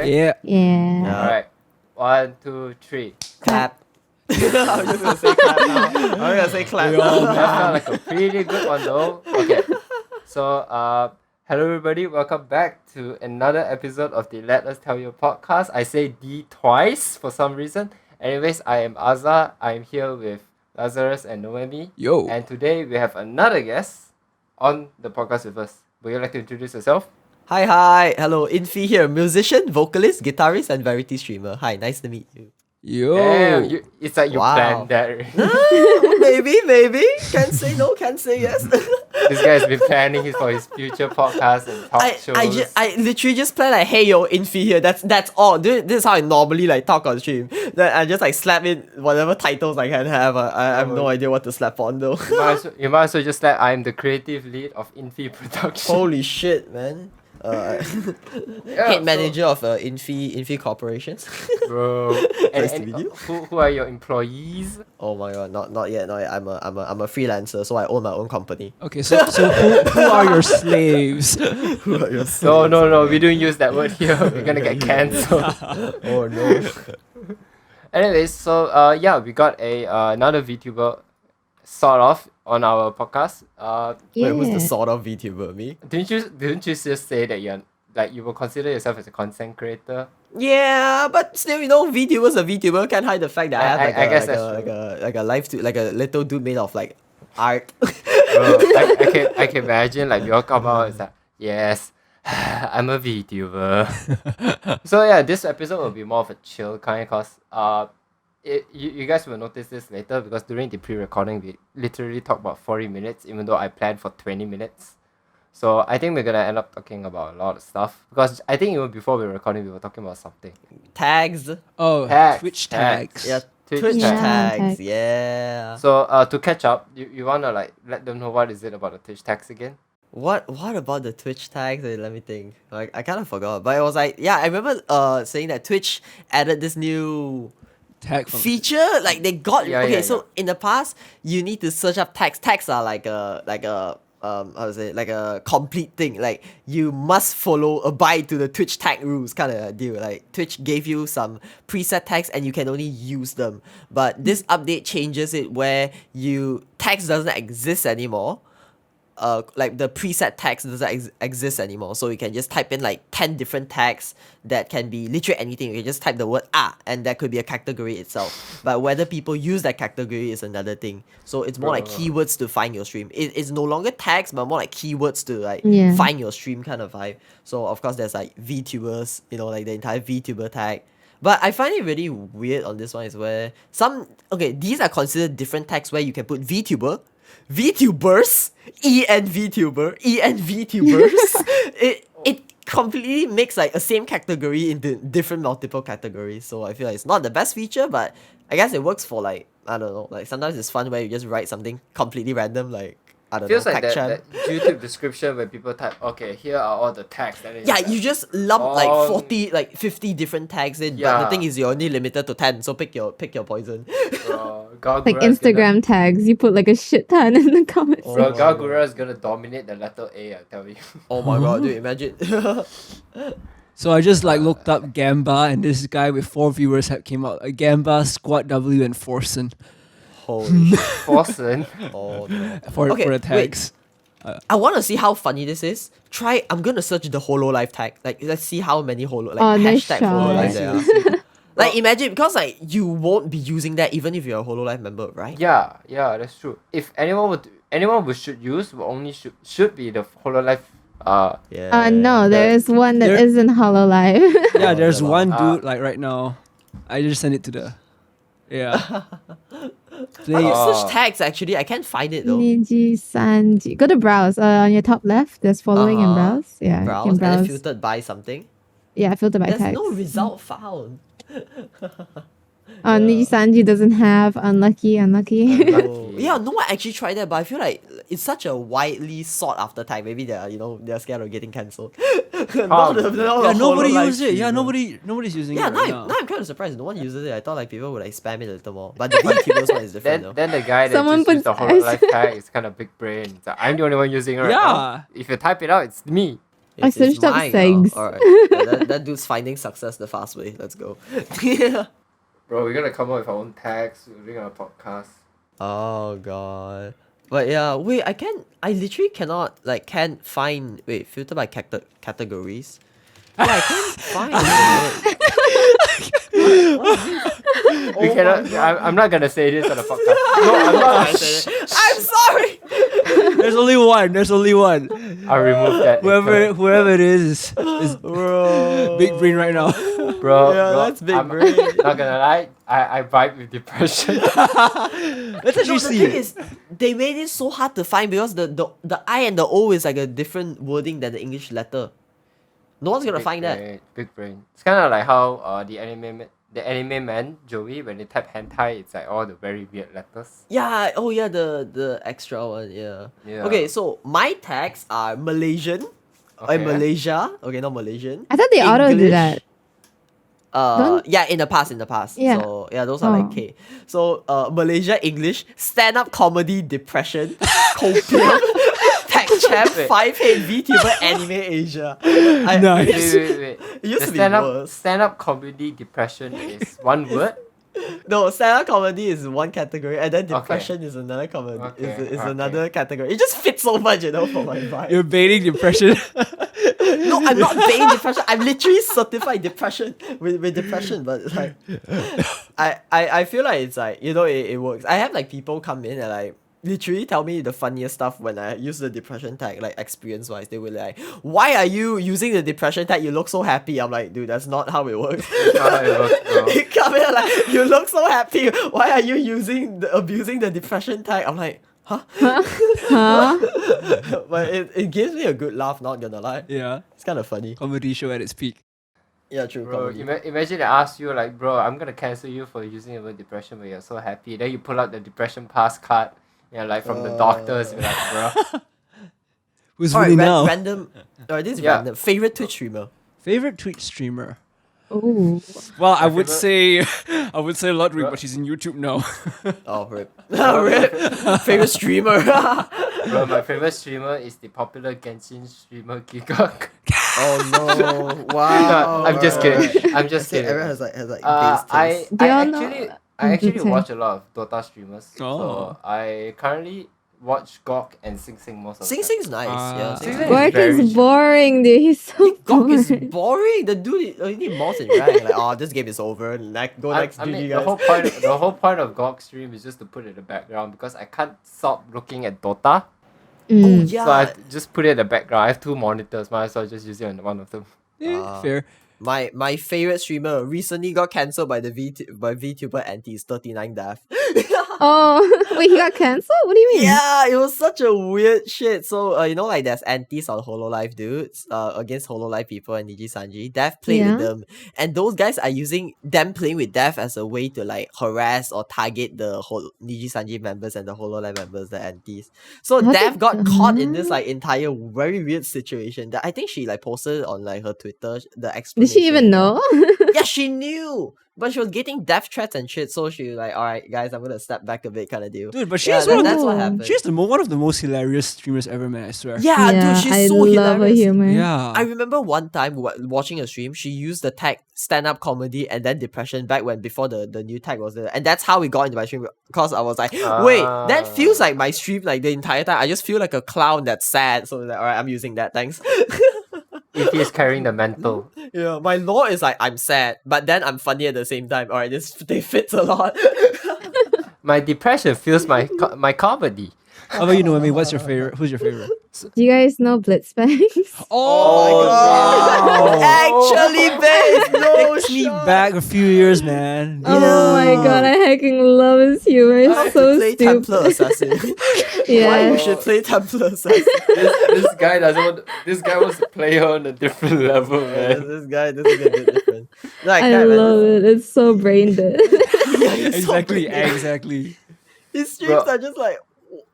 recording? Yeah. Yeah. Alright. 1, 2, 3. Clap. I was just gonna say clap now. I'm gonna say clap. That felt like a pretty good one though. Okay. So, hello everybody. Welcome back to another episode of the Let Us Tell You podcast. I say D twice for some reason. Anyways, I am Aza. I'm here with Lazarus and Noemi. Yo. And today we have another guest on the podcast with us. Would you like to introduce yourself? Hi. Hello, Infy here. Musician, vocalist, guitarist, and variety streamer. Hi, nice to meet you. Yo. Damn, it's like you Wow. planned that. Maybe. Can't say no, can't say yes. This guy's been planning for his future podcast and talk shows. I literally just play like, hey yo, Infy here. That's all. This is how I normally like talk on stream. Then I just like slap in whatever titles I can have. I have no idea what to slap on though. You might as well just like I'm the creative lead of Infy Production. Holy shit, man. Head manager of Infy Corporations. Bro. Nice to meet you. Who are your employees? Oh my god, not yet. I'm a freelancer, so I own my own company. Okay, so who are your slaves? Who are your No, we don't use that word here. We're gonna get cancelled. Oh no. Anyways, so we got another VTuber sort of on our podcast. Wait, who's the sort of VTuber? Me? Didn't you just say that you will consider yourself as a content creator? Yeah, but still, VTuber's a VTuber. Can't hide the fact that I have a little dude made of like art. Bro, I can imagine like we all come out and like, yes, I'm a VTuber. So yeah, this episode will be more of a chill kind cause you guys will notice this later because during the pre-recording we literally talked about 40 minutes even though I planned for 20 minutes. So I think we're gonna end up talking about a lot of stuff because I think even before we were recording we were talking about something. Tags. Oh, Tags. Twitch tags. Yeah, Twitch Twitch tags. tags. Yeah. So to catch up, you wanna like let them know what is it about the Twitch tags again? What about the Twitch tags? Let me think. Like I kind of forgot, but it was like I remember saying that Twitch added this new Tag feature. Like they got So in the past you need to search up tags. Tags are like a how to say, like a complete thing. Like you must abide to the Twitch tag rules kind of deal. Like Twitch gave you some preset tags and you can only use them. But this update changes it where tags doesn't exist anymore. Like the preset tags doesn't exist anymore, so you can just type in like 10 different tags that can be literally anything. You can just type the word and that could be a category itself, but whether people use that category is another thing. So it's more like keywords to find your stream. It's no longer tags but more like keywords to like find your stream kind of vibe. So of course there's like VTubers, like the entire VTuber tag. But I find it really weird on this one is where these are considered different tags where you can put VTuber, VTubers, EN VTubers. It completely makes like a same category into different multiple categories. So I feel like it's not the best feature, but I guess it works for like, I don't know, like sometimes it's fun where you just write something completely random, like I don't feels know, like that YouTube description where people type, okay, here are all the tags. Then you just lump like 40, like 50 different tags in, but the thing is you're only limited to 10, so pick your poison. Like Instagram tags, you put like a shit ton in the comments. Bro, Gargura is gonna dominate the letter A, I tell you. Oh my god, dude, imagine. So I just like looked up Gamba and this guy with 4 viewers came out. Gamba, Squat W, and Forsen. Holy shit. Forsen. Oh no. For the tags. I want to see how funny this is. I'm gonna search the HoloLive tag. Like, let's see how many hashtag HoloLive there are. Like, imagine, because like you won't be using that even if you're a HoloLive member, right? Yeah, that's true. If anyone should use, should be the HoloLive. No, there is one that isn't HoloLive. Yeah, there's one dude like right now. I just sent it to the. Yeah. Search tags actually. I can't find it though. Niji Sanji. Go to browse. On your top left, there's following and browse. Yeah, browse, you can browse. And then filtered by something. Yeah, filtered by There's tags. no result found. Niji Sanji doesn't have unlucky. Yeah, no one actually tried that, but I feel like it's such a widely sought after tag. Maybe they're scared of getting cancelled. Nobody uses it. Yeah, nobody's using it. Now I'm kind of surprised. No one uses it. I thought like people would like spam it a little more. But the VTubers one is different though. Then the guy that Someone just used the puts HoloLive tag is kind of big brain. So I'm the only one using it right now. If you type it out, it's me. I searched up mine segs. now. Alright. Yeah, that dude's finding success the fast way. Let's go. Yeah. Bro, we're gonna come up with our own tags during our podcast. Oh god. But yeah, wait, I literally can't find, filter by categories. Yeah, I can't find it. We cannot. I'm not gonna say this on the podcast. No, I'm not gonna say it. I'm sorry! There's only one. There's only one. I'll remove that. Whoever it is Bro. big brain right now. Bro, Yeah, bro, that's big I'm brain. not gonna lie. I vibe with depression. Let's No, actually the see thing it. is, they made it so hard to find because the I and the O is like a different wording than the English letter. No one's gonna Big find that. brain, big brain. It's kind of like how the anime man Joey, when they type hentai, it's like all the very weird letters. Yeah, oh yeah, the extra one, yeah. Yeah. Okay, so my tags are Malaysian. Okay. Malaysia. Okay, not Malaysian. I thought they auto do English. that. Don't- Yeah, in the past. Yeah. So yeah, those are like Oh. K. So Malaysia English, stand-up comedy, depression, copium, tech champ, 5 VTuber, anime Asia. Nice. Wait. It used The to be stand-up worse. stand-up comedy depression is one word. No, stand-up comedy is one category, and then Okay. depression is another comedy. Okay, Is okay. another category. It just fits so much, for my vibe. You're baiting depression. No, I'm not paying depression. I'm literally certified depression with depression, but like, I feel like it's like it works. I have like people come in and like literally tell me the funniest stuff when I use the depression tag, like experience wise. They were like, "Why are you using the depression tag? You look so happy." I'm like, dude, that's not how it works. You come in like, you look so happy. Why are you abusing the depression tag? I'm like, huh? Huh? But it gives me a good laugh. Not gonna lie, Yeah. it's kind of funny. Comedy show at its peak. Yeah, true. Bro, comedy. imagine I ask you like, bro, I'm gonna cancel you for using the word depression, but you're so happy. Then you pull out the depression pass card, like from the doctors, you're like, bro. Who's Alright, winning now? random. Alright, this is Yeah. random. Favorite Twitch streamer? Favorite Twitch streamer? Ooh. Well, I would favorite- say Ludwig, but she's in YouTube now. Oh, rip. Rip. Favorite streamer? Bro, my favorite streamer is the popular Genshin streamer Gigok. Oh no! Wow. No, I'm just kidding. I'm just kidding. Everyone has like I base taste. Do y'all know- I actually sorry. watch a lot of Dota streamers. Oh. So I currently watch Gok and Sing Sing most of the Sing time. Sing's nice. Ah. Yeah. Sing Sing Sing Sing. Gork very is boring, dude. He's so Gok is boring. boring. The dude, you need mouse and rank. Like, oh, this game is over. Go next, I GG mean, guys. the whole point of Gok stream is just to put it in the background because I can't stop looking at Dota. Oh Mm. yeah. So I just put it in the background. I have 2 monitors, might as well just use it on one of them. Yeah, fair. My favorite streamer recently got cancelled by the VTuber antis 39 Death. Oh, wait, he got cancelled? What do you mean? Yeah, it was such a weird shit. So like there's antis on Hololive dudes against Hololive people and Niji Sanji. Death played with Yeah. them, and those guys are using them playing with Death as a way to like harass or target the Niji Sanji members and the Hololive members, the antis. So What Death the- got caught in this like entire very weird situation that I think she like posted on like her Twitter the Did explanation. she even know? Yeah, she knew. But she was getting death threats and shit, so she was like, alright guys, I'm gonna step back a bit kind of deal. Dude, but Yeah, she's one of that's the, what happened. she's one of the most hilarious streamers ever, man, I swear. Yeah, dude, she's I so love hilarious. her humor. Yeah. I remember one time watching a stream, she used the tag stand-up comedy and then depression back before the new tag was there. And that's how we got into my stream because I was like, wait, that feels like my stream like the entire time. I just feel like a clown that's sad. So like, alright, I'm using that, thanks. If he's carrying the mental. Yeah, my law is like I'm sad, but then I'm funny at the same time. Alright, they fits a lot. My depression feels my comedy. How about you, Noemi? What's your favorite? Who's your favorite? Do you guys know Blitzbangs? Oh, God. Actually, babe, no Takes me shot. back a few years, man. Oh my god, I hecking love his humor. I It's have so to play stupid. Templar Assassin. Why Yeah. we should play Templar Assassin? this guy doesn't want. This guy wants to play her on a different level, man. This guy, this is a bit different. No, I can't, man. love it. It's so brain dead. Yeah, he's so Exactly, brain dead. exactly. His streams Bro. are just like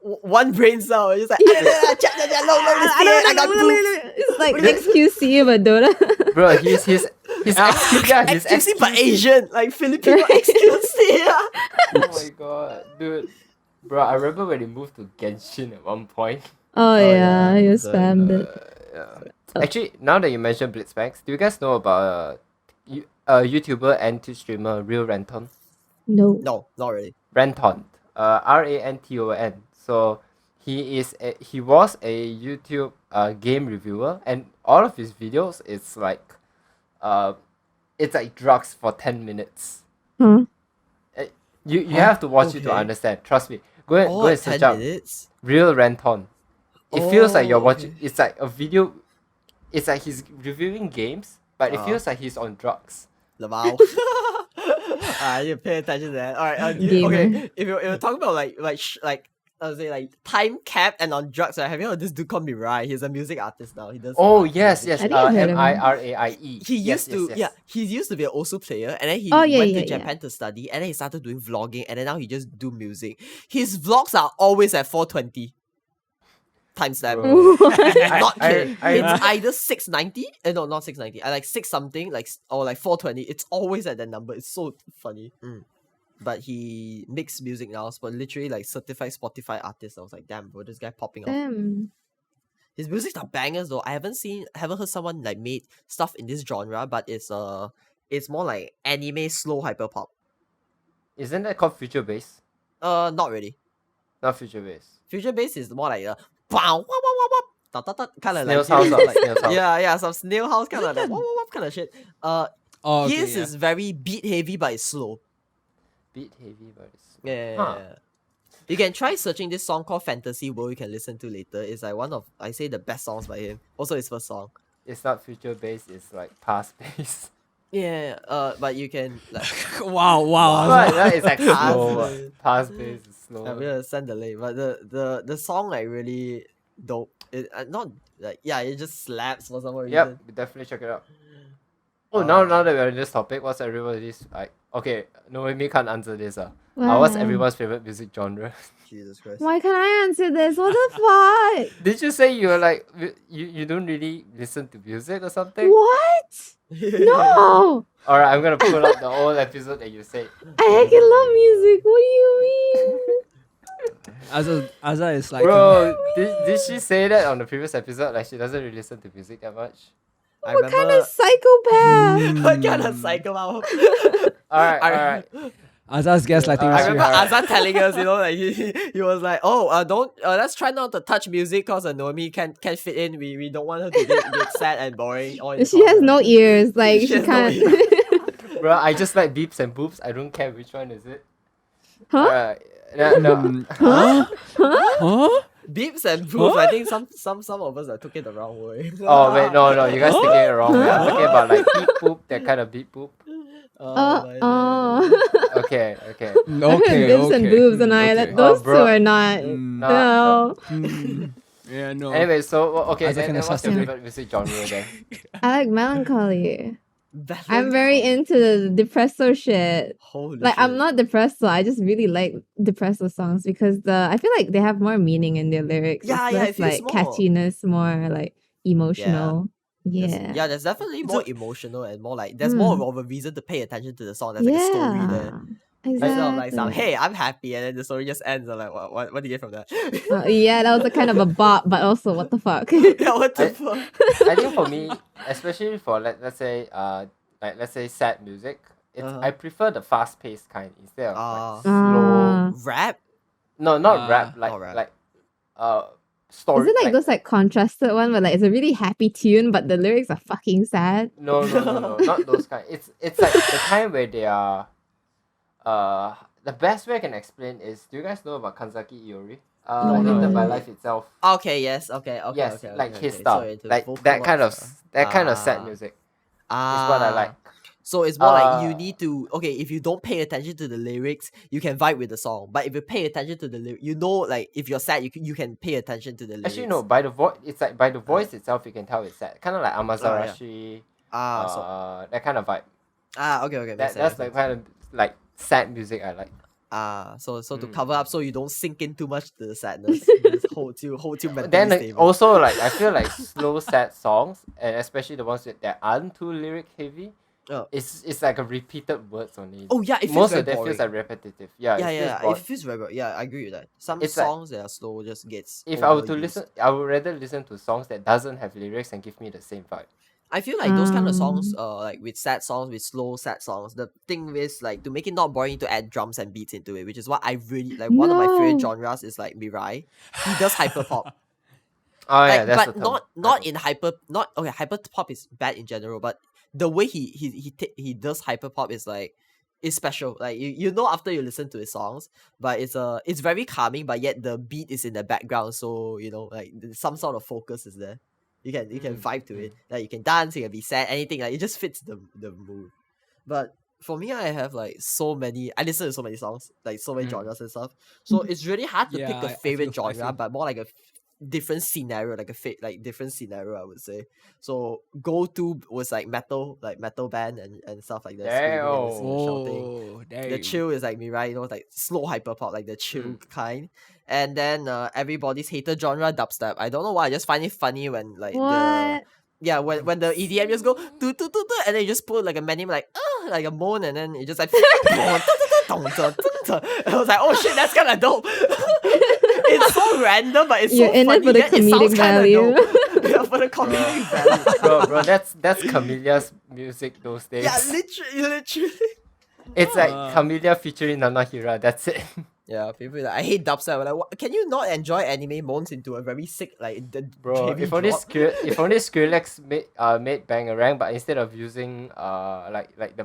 one brain cell. He's like, I got boobs. It's like XQC but Dota. Bro, he's yeah, he's XQC but Asian, like Filipino XQC. Yeah. Oh my god, dude. Bro, I remember when he moved to Genshin at one point. Oh, yeah, yeah, he it's spammed it. Actually, now that you mentioned Blitzbanks, do you guys know about a YouTuber and Twitch streamer, Real Renton? No. No, not really. Renton, Ranton. So he was a YouTube game reviewer, and all of his videos it's like drugs for 10 minutes. Huh? You have to watch it to Okay. understand. Trust me. Go and Oh, search 10 up minutes? Real Renton. It feels like you're Oh, watching. okay. It's like a video. It's like he's reviewing games, but it feels like he's on drugs. Lamau. You pay attention to that. Alright, Gamer. okay. If you're talking about like I would say like time cap and on drugs, right? Have you heard of this dude called Mirai? He's a music artist now. He does. Oh yes, yes. I think I've heard of him. Miraie. He Yes, used to, yes, yeah, yes. he used to be an Osu player, and then he Oh, yeah, went yeah, to yeah. Japan to study, and then he started doing vlogging, and then now he just do music. His vlogs are always at 420 timestamp. Bro. Not I- kidding. I- It's either 690. No, not 690. I like 6 something, or like 420. It's always at that number. It's so funny. But he makes music now, but literally like certified Spotify artist. I was like, damn, bro, this guy popping off. Damn. His music's are bangers though. I haven't heard someone like made stuff in this genre, but it's more like anime slow hyper pop. Isn't that called future bass? Not really. Not future bass. Future bass is more like pow, wop, wop, wop, wop, da, da, da, kind of like Snail's house, like Snail's house. yeah, some snail house kind of like wop, wop, wop kind of shit. Oh, okay, His yeah. is very beat heavy, but it's slow. Beat heavy, but it's Yeah. Huh. You can try searching this song called Fantasy World. You can listen to later. It's like one of I say the best songs by him. Also his first song. It's not future bass. It's like past bass. Yeah. But you can like wow. But that is like Past slow. bass. Past bass is slow. I'm gonna send the link. But the song like really dope. It not like it just slaps for some reason. Yep, definitely check it out. Oh, now that we're on this topic, what's everybody's like? Okay, Noemi can't answer this. What's Wow. everyone's favorite music genre? Jesus Christ. Why can't I answer this? What the fuck? Did you say you were like you don't really listen to music or something? What? No. All right, I'm gonna pull up the old episode that you said. I heckin' love music. What do you mean? Aza is like Bro, did she say that on the previous episode? Like she doesn't really listen to music that much. I What kind remember of psychopath? what kind of psycho wow? Alright. Aza's gaslighting I I us. remember Alright. Azan telling us, like he was like, don't let's try not to touch music because Noemi can't fit in. We don't want her to get sad and boring. All in the She has corner." no ears. Like She she has no can't. Bro, I just like beeps and boops. I don't care which one is it. Huh? Alright. No. Huh? Beeps and poops. I think some of us took it the wrong way. Oh wait, no. You guys thinking it wrong. I'm talking about like beep boop, that kind of beep boop. Oh. Okay. I heard bibs and boobs, and I okay. those two bro. are not. No. Yeah, no. Anyway, so okay, Isaac then and what's your Assassin. favorite music genre then? I like melancholy. I'm very into the depresso shit. Holy Like I'm shit. not depresso. I just really like depresso songs because I feel like they have more meaning in their lyrics. Yeah, It's yeah, it less feels like more- catchiness, more like emotional. Yeah. Yeah, there's definitely more emotional and more like there's more of a reason to pay attention to the song. There's like a story there. Instead of like some, hey, I'm happy, and then the story just ends. I'm like, what do you get from that? Yeah, that was a kind of a bop, but also what the fuck? Yeah, what the fuck? I think for me, especially for let's say sad music, I prefer the fast paced kind instead of like slow. Rap? No, not rap. not rap. Like story. Is it like those like contrasted one where like it's a really happy tune but the lyrics are fucking sad? No, not those kind. It's like the kind where they are. The best way I can explain is, do you guys know about Kanzaki Iori? No. Hated by Life Itself. Okay, yes, okay. Yes, okay, like okay, his okay. style, So into like vocal that kind of box, sad music is Ah, what I like. So it's more like you Uh, need to if you don't pay attention to the lyrics, you can vibe with the song. But if you pay attention to the lyrics, like if you're sad, you can pay attention to the lyrics. Actually, no. By the voice, it's like by the voice itself, you can tell it's sad. Kind of like Amazarashi, that kind of vibe. Okay. That's like kind of like sad music I like. So to cover up so you don't sink in too much to the sadness. Just hold you mentally Then stable. also like I feel like slow sad songs, and especially the ones that aren't too lyric heavy, Oh. it's like a repeated words only. Oh yeah, it feels Most very of that boring. feels like repetitive. Yeah, Yeah, it feels yeah, boring. it feels very boring. Yeah, I agree with that. Some It's like- songs that are slow just gets If I were to overused. listen, I would rather listen to songs that doesn't have lyrics and give me the same vibe. I feel like those kind of songs, like with sad songs, with slow sad songs, the thing is like to make it not boring to add drums and beats into it, which is what I really like. One of my favorite No. genres is like Mirai. He does hyper pop. Oh yeah, Like, that's but the term. not in hyper, not okay. Hyper pop is bad in general, but the way he does hyper pop is like is special. Like you know after you listen to his songs, but it's very calming, but yet the beat is in the background, so you know like some sort of focus is there. You can vibe to it. Like you can dance, you can be sad, anything. Like it just fits the mood. But for me, I have like so many. I listen to so many songs, like so many genres and stuff. So it's really hard to pick Yeah, a I favorite feel- genre, but more like a different scenario, like like different scenario, I would say. So go to was like metal band and stuff like that. Screaming and listening, shouting. Oh, The damn. chill is like Mirai, you know, like slow hyper pop, like the chill kind. And then everybody's hated genre dubstep. I don't know why. I just find it funny when like What? when the EDM just go do do do do, and then you just put like a menu like like a moan, and then it just like I was like, oh shit, that's kind of dope. It's so random, but it's You're so in it funny. for the Yet it sounds comedic kinda value. dope. Yeah, for the comedic value. bro, that's Camille's music those days. Yeah, literally. It's like Camilla featuring Nanahira. That's it. Yeah, people like I hate dubstep. Like, what, can you not enjoy anime moans into a very sick like the Bro, heavy if only drop? if only Skrillex made Bangarang, but instead of using like the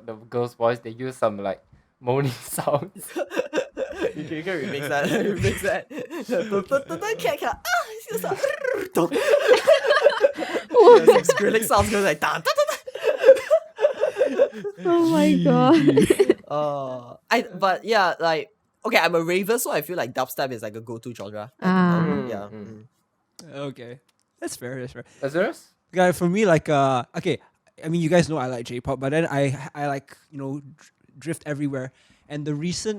the girl's voice, they use some like moaning sounds. You can remix that. Remix that. It's just like, Skrillex sounds good like dun, dun, Oh my god. but yeah, like okay, I'm a raver, so I feel like dubstep is like a go-to genre. Yeah. Okay, that's fair. That's fair. Lazarus? Yeah, for me, like okay, I mean, you guys know I like J-pop, but then I like drift everywhere. And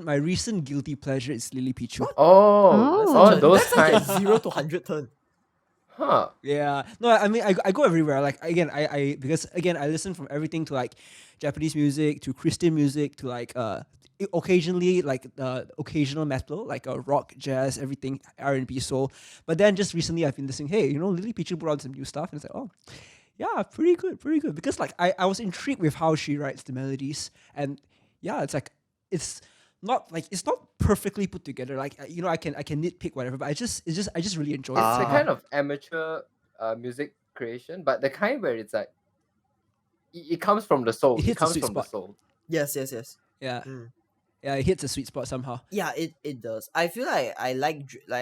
my recent guilty pleasure is Lily Pichu. Oh. Those That's like kinds. a 0 to 100 turn. Huh. Yeah, no, I mean I go everywhere. Like again, I because again I listen from everything to like Japanese music to Christian music to like occasionally like occasional metal like rock, jazz, everything R&B, soul. But then just recently I've been listening. Hey, Lily Pichu brought out some new stuff, and it's like yeah, pretty good. Because like I was intrigued with how she writes the melodies, and yeah, it's like it's not perfectly put together. Like I can nitpick whatever, but I just really enjoy it. It's a kind of amateur music creation, but the kind where it's like it comes from the soul. It hits a comes sweet from the spot. soul. Yes. Yeah. Mm. Yeah, it hits a sweet spot somehow. Yeah, it does. I feel like I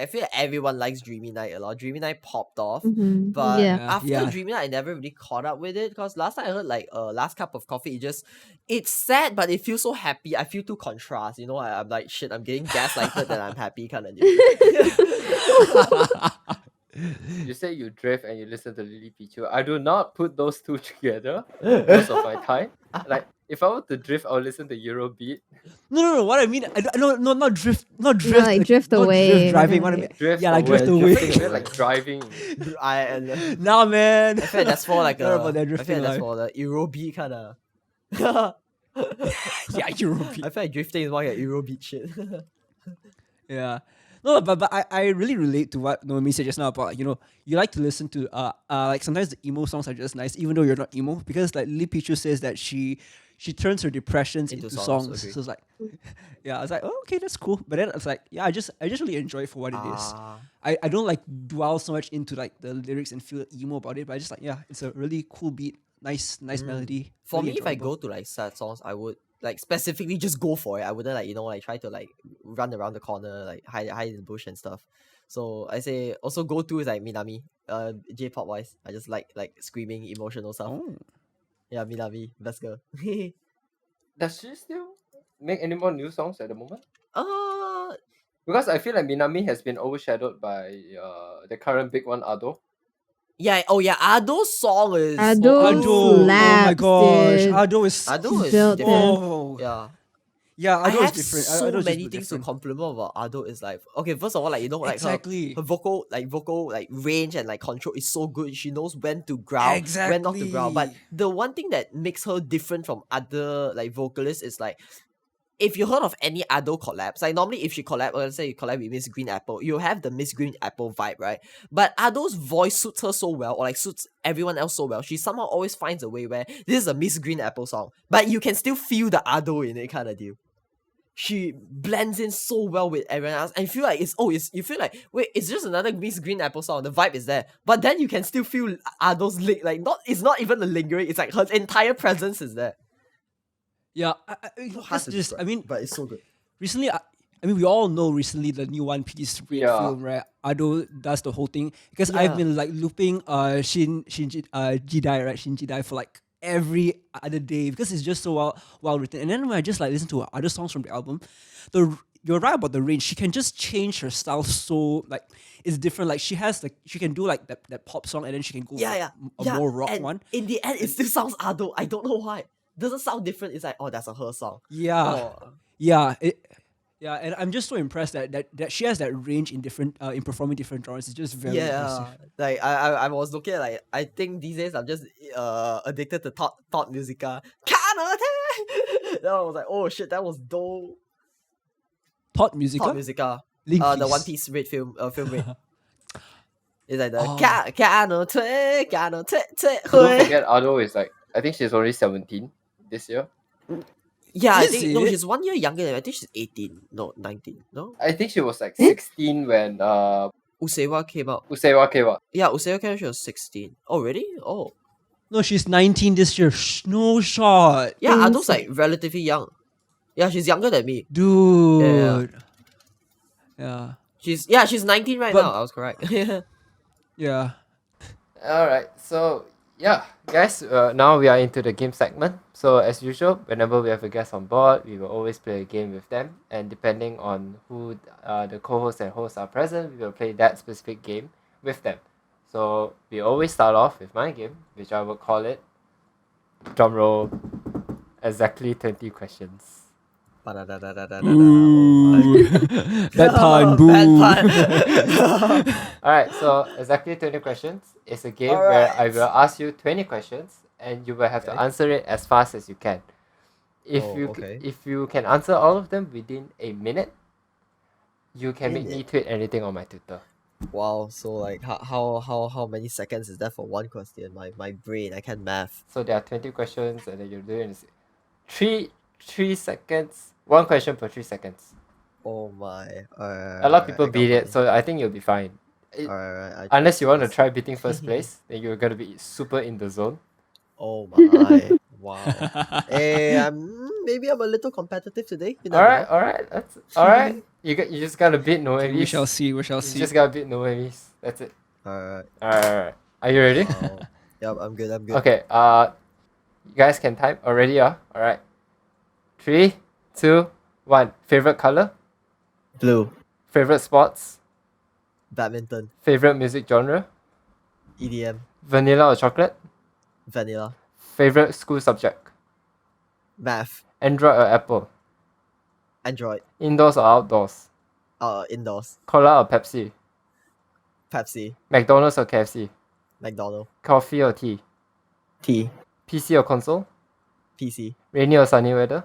feel like everyone likes Dreamy Night a lot. Dreamy Night popped off, Mhm. but Yeah. after Yeah. Dreamy Night, I never really caught up with it because last time I heard like Last Cup of Coffee. It's sad, but it feels so happy. I feel too contrast. I'm like shit. I'm getting gaslighted that I'm happy kind of. You say you drift and you listen to Lily Pichu. I do not put those two together most of my time. Like if I were to drift, I'll listen to Eurobeat. No. What I mean, not drift, like drift not away, drift driving. What I right. mean, Drift yeah, like away. drift away. Drifting away, like driving. Nah, man. I feel like that's for like Not about that I feel drifting like that's life. for the Eurobeat kind of. Yeah, Eurobeat. I feel like drifting is more like Eurobeat shit. Yeah. No, but I really relate to what Noemi said just now about like, you like to listen to like sometimes the emo songs are just nice even though you're not emo, because like Lily Pichu says that she turns her depressions into songs. agree. So it's like yeah, I was like, oh, okay, that's cool. But then it's like, yeah, I just really enjoy it for what it is. I don't like dwell so much into like the lyrics and feel emo about it, but I just like, yeah, it's a really cool beat, nice melody. For really me, if I enjoyable. go to like sad songs, I would like specifically just go for it. I wouldn't like try to like run around the corner, like hide in the bush and stuff. So I say also go to is like Minami, J-pop wise. I just like screaming emotional stuff. Oh. Yeah, Minami, best girl. Does she still make any more new songs at the moment? uh Because I feel like Minami has been overshadowed by the current big one, Ado. yeah, Ado's song is Ado Ado, oh my slaps, gosh, dude. Ado is Ado is built different. oh Yeah. Yeah, I Ado is have different. so Ado is just many things to different. compliment about Ado. Is like, okay, first of all, like, you know, like Exactly. her vocal like range and like control is so good. She knows when to growl, when not to growl. But Exactly. the one thing that makes her different from other like vocalists is like, if you heard of any Ado collabs, like normally if she collab, or let's say you collab with Miss Green Apple, you have the Miss Green Apple vibe, right? But Ado's voice suits her so well, or like suits everyone else so well. She somehow always finds a way where this is a Miss Green Apple song, but you can still feel the Ado in it, kind of deal. She blends in so well with everyone else, and you feel like you feel like, wait, it's just another Miss Green Apple song. The vibe is there, but then you can still feel Ado's it's not even the lingering. It's like her entire presence is there. Yeah, Hard to just describe, I mean, but it's so good. recently, I mean, we all know recently the new One Piece Yeah. film, right? Ado does the whole thing because I've Yeah. been like looping Jidai, right? Shin Jidai for like every other day because it's just so well written. And then when I just like listen to other songs from the album, you're right about the range. She can just change her style so like it's different. Like she can do like that pop song and then she can go Yeah, for a more rock and one. in the end, it still sounds Ado. I don't know why. Doesn't sound different. It's like, oh, that's a her song. Yeah. Oh. Yeah, and I'm just so impressed that she has that range in different in performing different genres. It's just very impressive. Like I was looking at, like, I think these days I'm just addicted to thought musica. Then I was like, oh shit, that was dope. Thought musica. Thought musica. Link The Keys. One Piece red film red. It's like the Oh. Kano twe. Don't forget, Ado is like, I think she's only 17 this year. Yeah, I Is think no, it? she's 1 year younger than I think she's 18. No, 19. No? I think she was like 16 when Usewa came out. Usewa came out. Yeah, Usewa came out, she was 16. Oh, really? Oh. No, she's 19 this year. No shot, Yeah, Ado's like relatively young. Yeah, she's younger than me. dude. Yeah. She's 19 right But- now. I was correct. Yeah. Alright, so yeah, guys, now we are into the game segment. So as usual, whenever we have a guest on board, we will always play a game with them. And depending on who the co-hosts and hosts are present, we will play that specific game with them. So we always start off with my game, which I will call it, drumroll, exactly 20 questions. Ooh. Bad pun. Boo. Bad pun. Alright, so exactly 20 questions is a game where I will ask you 20 questions and you will have to Okay. answer it as fast as you can. If okay. if you can answer all of them within a minute, you can make me Minute. tweet anything on my Twitter. Wow, so like how many seconds is that for one question? My brain, I can't math. So there are 20 questions and then you're doing this. 3 seconds, one question per 3 seconds. Oh my. A lot of people beat it, so I think you'll be fine. Alright. Unless you want to try beating first place, then you're gonna be super in the zone. Oh my. Wow. Hey, maybe I'm a little competitive today. You never know. Alright, that's alright. You just gotta beat Noemi's. We shall see. You just gotta beat Noemi's. That's it. Alright. Alright. Are you ready? Wow. Yeah, I'm good. Okay. You guys can type already. Alright. 3, 2, 1. Favorite color. Blue. Favorite sports. Badminton. Favorite music genre. EDM. Vanilla or chocolate. Vanilla. Favorite school subject. Math. Android or Apple. Android. Indoors or outdoors. Indoors. Cola or Pepsi. Pepsi. McDonald's or KFC. McDonald. Coffee or tea. Tea. PC or console. PC. Rainy or sunny weather.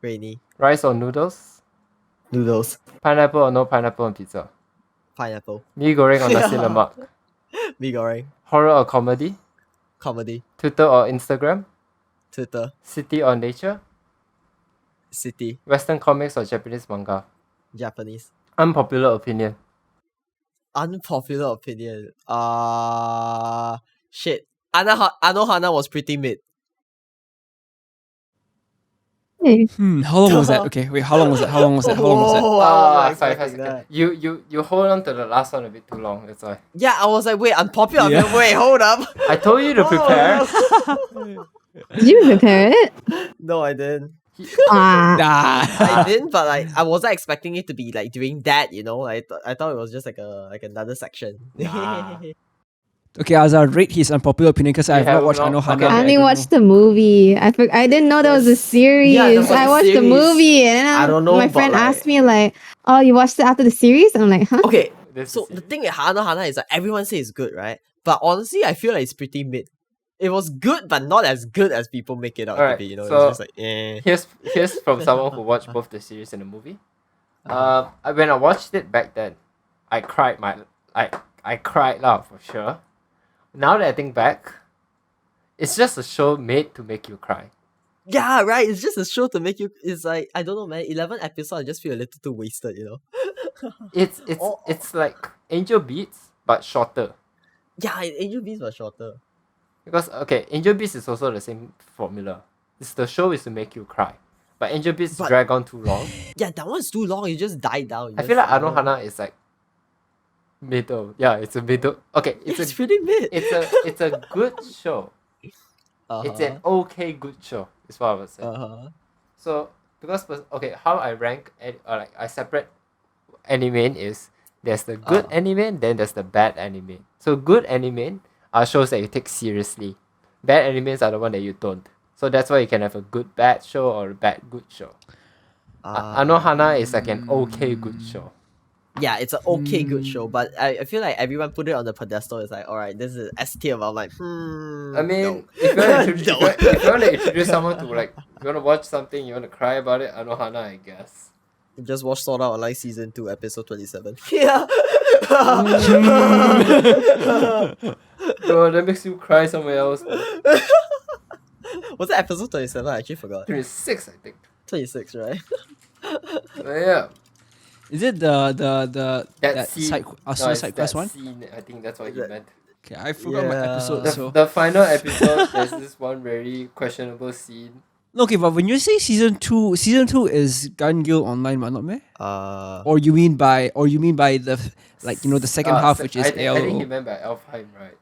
Rainy. Rice or noodles. Noodles. Pineapple or no pineapple on pizza. Pineapple. Mee goreng or nasi lemak. Mee goreng. Horror or comedy. Comedy. Twitter or Instagram. Twitter. City or nature. City. Western comics or Japanese manga. Japanese. Unpopular opinion. Unpopular opinion. Shit. Anohana was pretty mid. How long was that? Okay, wait. How long was that? Oh, I was not Sorry, expecting that. You hold on to the last one a bit too long. That's why. Yeah, I was like, wait, unpopular. Yeah. Wait, hold up. I told you to prepare. Did you prepare it? No, I didn't. Ah, I didn't, but like I wasn't expecting it to be like doing that. You know, I thought it was just like another section. Nah. Okay, Aza, rate his unpopular opinion because I've not have watched not- Anohana. okay. I I only don't watched know. the movie. I didn't know there was a Yes. series. Yeah, there was I a watched the series. movie and then I don't know, my but friend like- asked me like, "Oh, you watched it after the series?" And I'm like, "Huh?" Okay, This so is the it. thing with Hana is like everyone says it's good, right? But honestly, I feel like it's pretty mid. It was good, but not as good as people make it out to Alright, be. You know, so- it's just like eh. Here's from someone who watched both the series and the movie. Uh-huh. When I watched it back then, I cried I cried loud for sure. Now that I think back, it's just a show made to make you cry. Yeah, right. It's just a show to make you. It's like I don't know, man. 11 episodes, I just feel a little too wasted. You know. It's Oh. it's like Angel Beats but shorter. Yeah, Angel Beats was shorter. Because okay, Angel Beats is also the same formula. The show is to make you cry. But Angel Beats But- drag on too long. Yeah, that one's too long. You just die down. I feel like Anohana is like middle. Yeah, it's a middle. Okay, It's pretty mid. it's a good show. Uh-huh. It's an okay good show. Is what I would say. Uh-huh. So because okay, how I rank or like I separate anime is there's the good anime, then there's the bad anime. So good anime are shows that you take seriously. Bad animes are the one that you don't. So that's why you can have a good bad show or a bad good show. Anohana is like an okay good show. Yeah, it's an okay good show, but I feel like everyone put it on the pedestal. It's like, all right, this is S tier. I'm like, I mean, no. if you want to introduce, No. if you want to introduce someone to like, you want to watch something, you want to cry about it, Anohana, I guess. Just watch Sword Art Online season 2, episode 27. Yeah. Bro, that makes you cry somewhere else. Was that episode 27? I actually forgot. 26, I think. 26, right? So yeah, Is it the that scene. side no, side it's quest that one? scene. I think that's what Is he that- meant. Okay, I forgot my Yeah. episode. The, So the final episode, there's this one very questionable scene. okay, but when you say season two is Gun Guild Online, but not me? Or you mean by the the second half, which is I think he ALO. meant by Elfheim, right?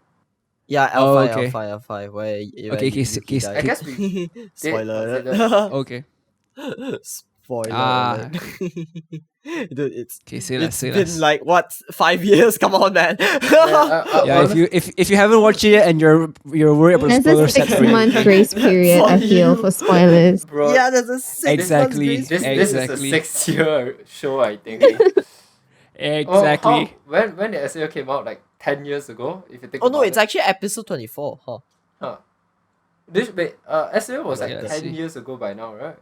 Yeah, Oh, L5, okay. L5, where Okay, Yuki okay, died. I guess we Spoiler consider- alert. Okay, Spoiler Ah. alert. Dude, it's say less. it's Say been less. like what 5 years? Come on, man. Yeah, if you haven't watched it yet and you're worried about There's spoilers, a that's 6 great. month grace period, I For feel, you. for spoilers. bro, Yeah, there's a 6 Exactly. months grace this Exactly. is a 6-year show, I think. Exactly. When the SAO came out, like 10 years ago, if you think Oh no, about it's it. actually episode 24. Huh. Huh. SAO was like Yeah, 10 let's see. years ago by now, right?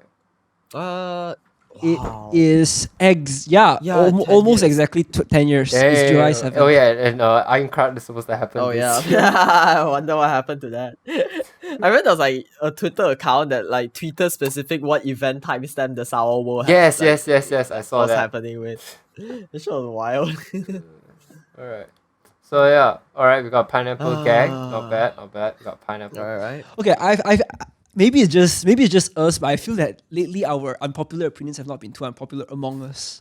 It Wow. is Yeah, 10 almost years. exactly 10 years. It's July 7th. Oh yeah, and Aincrad is supposed to happen Oh this yeah. year. I wonder what happened to that. I read there was like a Twitter account that like tweeted specific what event timestamp the Sour World Yes, like, yes, I saw what's that. happening with. This show was wild. Alright. So yeah, alright, we got pineapple gang. Not Ah. bad, not bad. We got pineapple. Alright. Okay, I've maybe it's just us, but I feel that lately our unpopular opinions have not been too unpopular among us.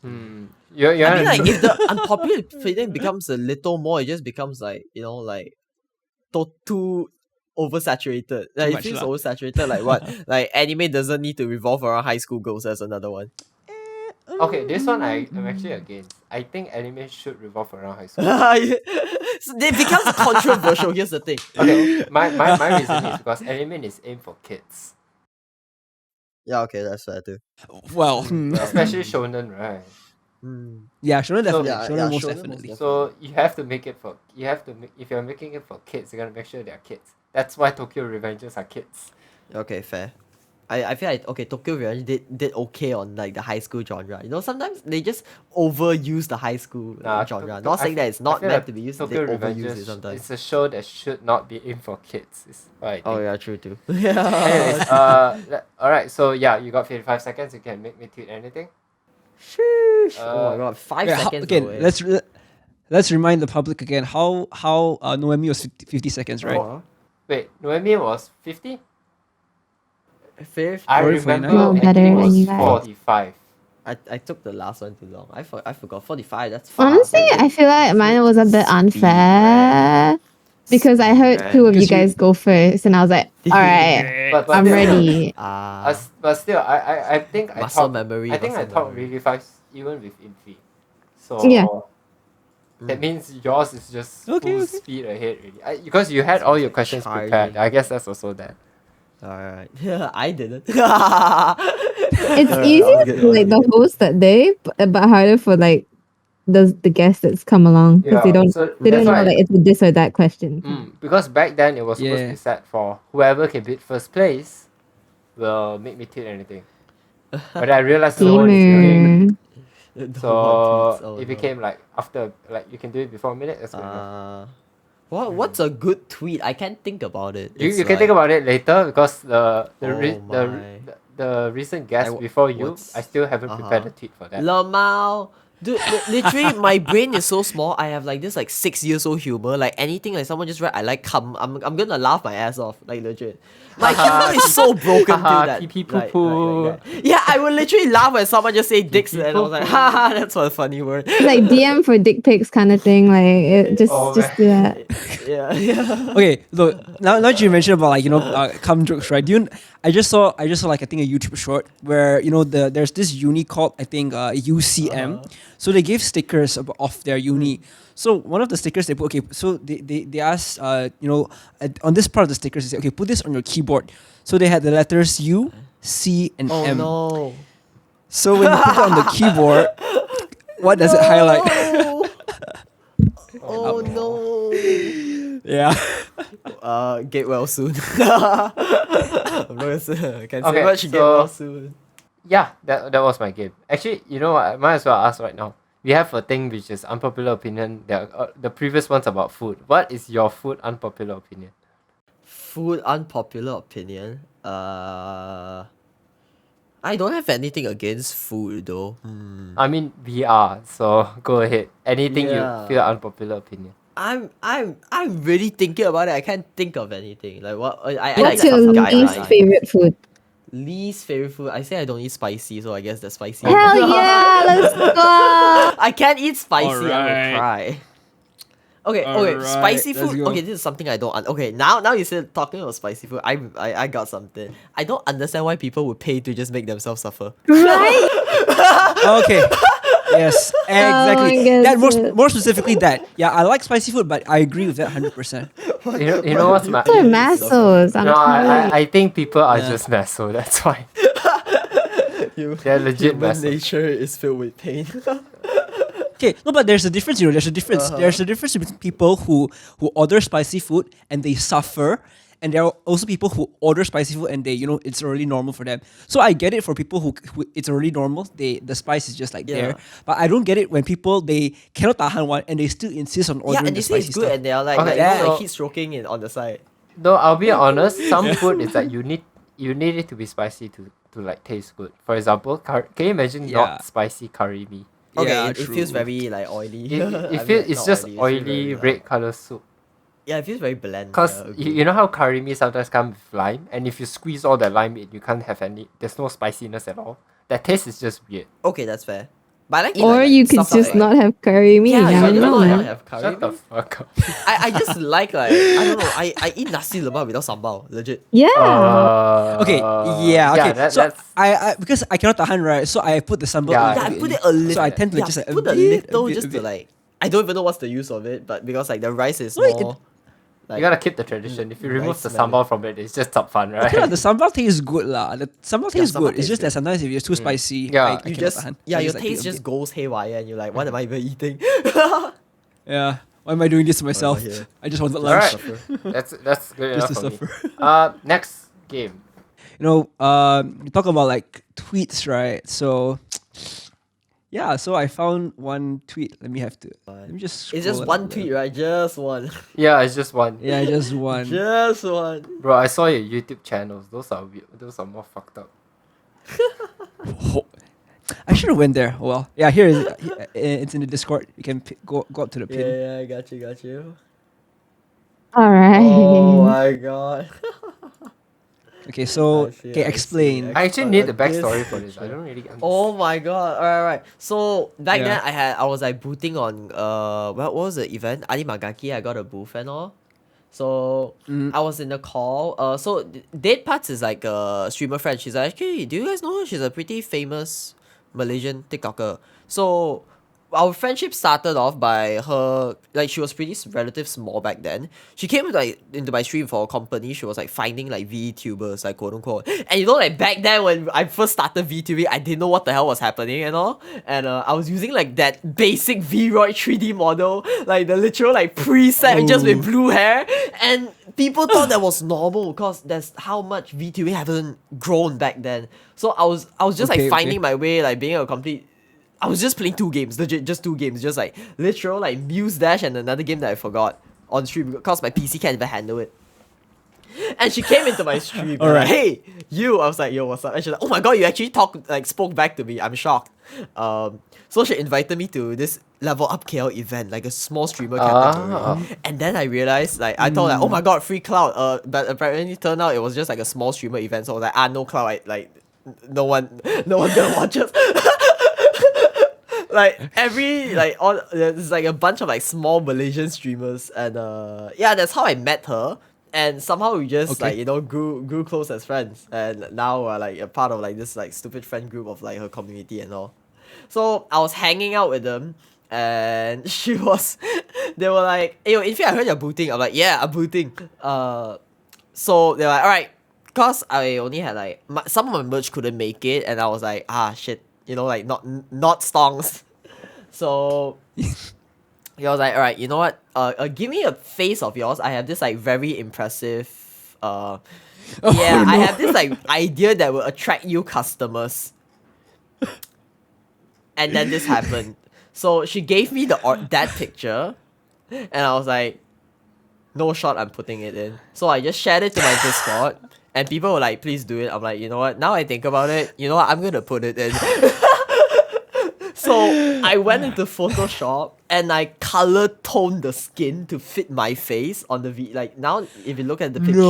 You're I mean, like, if the unpopular opinion becomes a little more, it just becomes like, like too oversaturated. Like, it much feels lah. oversaturated. Like what? Like anime doesn't need to revolve around high school girls. That's another one. Okay, this one I'm actually against. I think anime should revolve around high school. So it becomes controversial. Here's the thing. Okay, my reason is because anime is aimed for kids. Yeah, okay, that's fair too. Well, Especially shonen, right? yeah, shonen definitely, yeah, shonen yeah, most shonen definitely. most So you have to make it for if you're making it for kids, you gotta make sure they're kids. That's why Tokyo Revengers are kids. Okay, fair. I feel like okay, Tokyo Revenge did okay on like the high school genre. Sometimes they just overuse the high school genre. Not saying that it's not meant to be used, they Tokyo overuse it Revengers sometimes. it's a show that should not be aimed for kids. Is what I think. Oh yeah, true too. Yeah. Anyways, alright, so yeah, you got 55 seconds, you can make me tweet anything. Sheesh. Oh my god, 5 Okay, seconds again, away. let's remind the public again how Noemi was 50 seconds, right? Oh, Wait, Noemi was 50? fifth. I Or remember 49? Well, I think better it than was you guys. 45. I took the last one too long. I forgot 45. That's fine. Honestly, I feel like mine was a bit unfair because I heard two of you Because you- guys go first, and I was like, all right, But I'm still, ready. But still, I think I Muscle talk memory. I think I muscle talk memory. really fast even with Infy. So Yeah. That means yours is just Okay, full okay. speed ahead already. Because you had all your questions prepared. charging. I guess that's also that. Alright. I didn't. It's Alright, easier good, for like the good. host that day, but harder for like the guests that's come along because they Yeah, don't so they don't that's know why. like it's a this or that question. Because back then it was supposed to Yeah. be set for whoever can beat first place will make me tweet anything. But I realized no one is doing it. Gamer. So it became like after like you can do it before a minute. That's good enough. What's a good tweet? I can't think about it. You It's can think like- about it later because my. the recent guest I- before you, what's- I still haven't prepared uh-huh. a tweet for that. Lamau. Dude, literally, my brain is so small. I have like this like 6 years old humor. Like anything like someone just write, I like come. I'm gonna laugh my ass off. Like legit. My humor is so broken Haha, till that. pee pee poo like poo. that. Yeah, I would literally laugh when someone just say dicks, and I was like, haha, that's a funny word. It's like DM for dick pics kind of thing. Like it just Oh, just do that. Yeah. Okay, look, now that you mentioned about like cum jokes, right? I just saw like I think a YouTube short where there's this uni called I think UCM. So they gave stickers of their uni. So one of the stickers they put, okay, so they asked on this part of the stickers they say, okay, put this on your keyboard. So they had the letters U, C, and Oh M. no. So when you put it on the keyboard, what does it highlight? Oh no. Yeah. Get well soon. I'm not gonna can say Okay, much. Get so- well soon. Yeah, that was my game. Actually, you know what? I might as well ask right now. We have a thing which is unpopular opinion. The previous one's about food. What is your food unpopular opinion? Food unpopular opinion. I don't have anything against food though. I mean, we are. So go ahead. Anything Yeah. you feel unpopular opinion. I'm really thinking about it. I can't think of anything. Like what? I What's like your some least guideline. favorite food? Least favorite food. I say I don't eat spicy, so I guess the spicy. Hell yeah, let's go. I can't eat spicy. I Alright. will cry. Okay, Alright, spicy let's food. go. Okay, this is something I don't. Okay, now you said talking about spicy food. I got something. I don't understand why people would pay to just make themselves suffer. Right? Okay. Yes, exactly. I That guess it. more specifically that. Yeah, I like spicy food, but I agree with that 100%. You know what's my... They're massos. I'm No, telling you. I think people are just maso. That's why. They're legit Human maso. nature is filled with pain. Okay, no, but there's a difference. There's a difference. There's a difference between people who order spicy food and they suffer, and there are also people who order spicy food and they it's already normal for them. So I get it for people who it's already normal. The spice is just like Yeah. there, but I don't get it when people they cannot tahan one and they still insist on Yeah, ordering and the they say spicy it's good, stuff. and they are like, Okay, like, so- heat stroking it on the side. Though I'll be honest, some food is like you need it to be spicy to like taste good. For example, can you imagine Yeah. not spicy curry mee? Okay, Yeah, it feels true. very like oily. It, I it mean, feel, like, it's not just it feels oily very, red color soup. Yeah, it feels very bland. Cause yeah, you know how curry mee sometimes come with lime, and if you squeeze all the lime in, you can't have any. There's no spiciness at all. That taste is just weird. okay, that's fair. But I like Or you could stuff just like- not have curry meat. Yeah, I you don't just know. not have curry. Shut the mee. fuck up. I just like I don't know. I eat nasi lemak without sambal. Legit. Yeah. Okay, yeah, okay. That, so that's I because I cannot tahan, right? So I put the sambal. Yeah. a Yeah, I bit put in. it a little. So I tend to yeah, just like put a a bit, little a bit, just a to bit. like. I don't even know what's the use of it, but because like the rice is No, it- more. Like, you gotta keep the tradition. If you remove rice the melon. sambal from it, it's just top fun, right? Okay, lah, the sambal tastes good lah. The sambal tastes sambal good. It's tastes just that good. sometimes if it's too spicy, Yeah. I you cannot just tahan. So yeah, I your like, taste take a just bit. goes haywire, and you're like, what am I even eating? Yeah. Why am I doing this to myself? here. I just wanted Alright. lunch. That's good Just enough to for me. suffer. Next game. You talk about like tweets, right? So yeah, so I found one tweet. Let me just It's just scroll it one up tweet, there. right? Just one. Yeah, it's just one. Yeah, just one. Just one. Bro, I saw your YouTube channels. Those are weird. Those are more fucked up. Oh, I should have went there. Well, yeah, here is it's in the Discord. You can go up to the pin. Yeah, I got you. All right. Oh my god. Okay, so I see, okay, I explain. see. I actually need the This- backstory for this. I don't really get Oh my god! Alright. So back Yeah. then I was like booting on what was the event? Ali Magaki. I got a booth and all. So I was in the call. So Dead Parts is like a streamer friend. She's like, actually, do you guys know her? She's a pretty famous Malaysian TikToker. So our friendship started off by her, like, she was pretty relative small back then. She came like into my stream for a company. She was like finding like VTubers, like, quote unquote. And you know, like back then when I first started VTubing, I didn't know what the hell was happening and all. And I was using like that basic Vroid 3D model, like the literal like preset just with blue hair. And people thought that was normal because that's how much VTubing haven't grown back then. So I was just like finding my way, like being a complete. I was just playing 2 games, legit, just 2 games, just like literal like Muse Dash and another game that I forgot on stream because my PC can't even handle it. And she came into my stream. Like, hey, you! I was like, yo, what's up? And she's like, oh my god, you actually spoke back to me. I'm shocked. So she invited me to this Level Up KL event, like a small streamer category. And then I realized, like, I thought, like, oh my god, free cloud. But apparently it turned out it was just like a small streamer event. So I was like, no cloud, no one gonna watch us. Like there's like a bunch of like small Malaysian streamers, and yeah, that's how I met her. And somehow we just like, you know, grew close as friends, and now we're like a part of like this like stupid friend group of like her community and all. So I was hanging out with them, and they were like, hey, yo, Infy, I heard you're booting. I'm like, yeah, I'm booting. So they're like, alright, cause I only had like some of my merch couldn't make it, and I was like, shit, you know, like not stongs. So he was like, alright, you know what? Give me a face of yours. I have this like very impressive I have this like idea that will attract you customers. And then this happened. So she gave me that picture, and I was like, no shot, I'm putting it in. So I just shared it to my Discord, and people were like, please do it. I'm like, you know what? Now I think about it, you know what? I'm gonna put it in. So I went into Photoshop and I color toned the skin to fit my face on the like now if you look at the picture,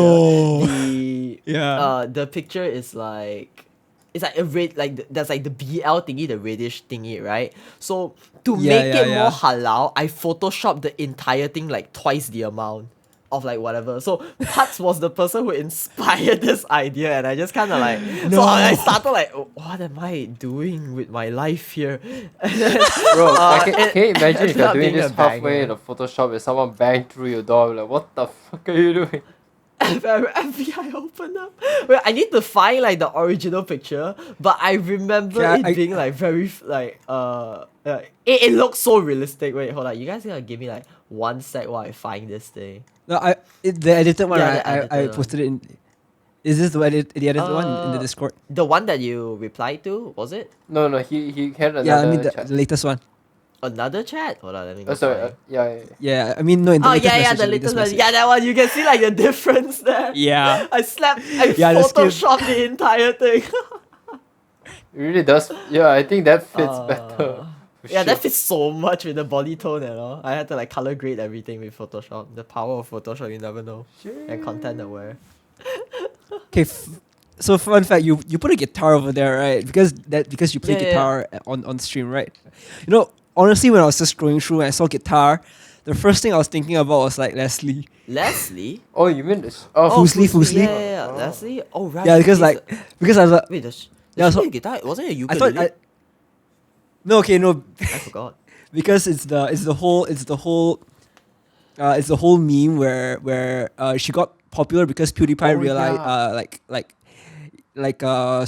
the picture is like, it's like a red, like there's like the BL thingy, the reddish thingy, right? So to make it more halal, I photoshopped the entire thing like twice the amount of like whatever. So Putz was the person who inspired this idea, and I just kind of like so I started like, what am I doing with my life here? Bro, can you imagine if you're doing this halfway in a Photoshop and someone banged through your door, like, what the fuck are you doing? FBI opened up. Wait, I need to find like the original picture, but I remember being like very like it looks so realistic. Wait, hold on, you guys gotta give me like 1 sec while I find this thing. No, the edited one. Yeah, I posted it in. Is this the edited one in the Discord? The one that you replied to, was it? No, he had another. Yeah, I mean the chat. latest one. Another chat? Hold on, let me go. Sorry, yeah. Yeah, I mean no. In the latest message, the latest one. Yeah, that one. You can see like the difference there. Yeah. I photoshopped the entire thing. It really does. Yeah, I think that fits better. Yeah, that fits so much with the body tone and all. I had to like color grade everything with Photoshop. The power of Photoshop, you never know. And content aware. Okay, so fun fact, you put a guitar over there, right? Because you play guitar on stream, right? You know, honestly, when I was just scrolling through and I saw guitar, the first thing I was thinking about was like Leslie. Leslie? Oh, you mean this? Fusli. Yeah. Leslie? Oh, right. Yeah, because I was like, wait, does yeah, she play guitar? Wasn't it a ukulele? No, I forgot. Because it's the whole meme where she got popular because PewDiePie realized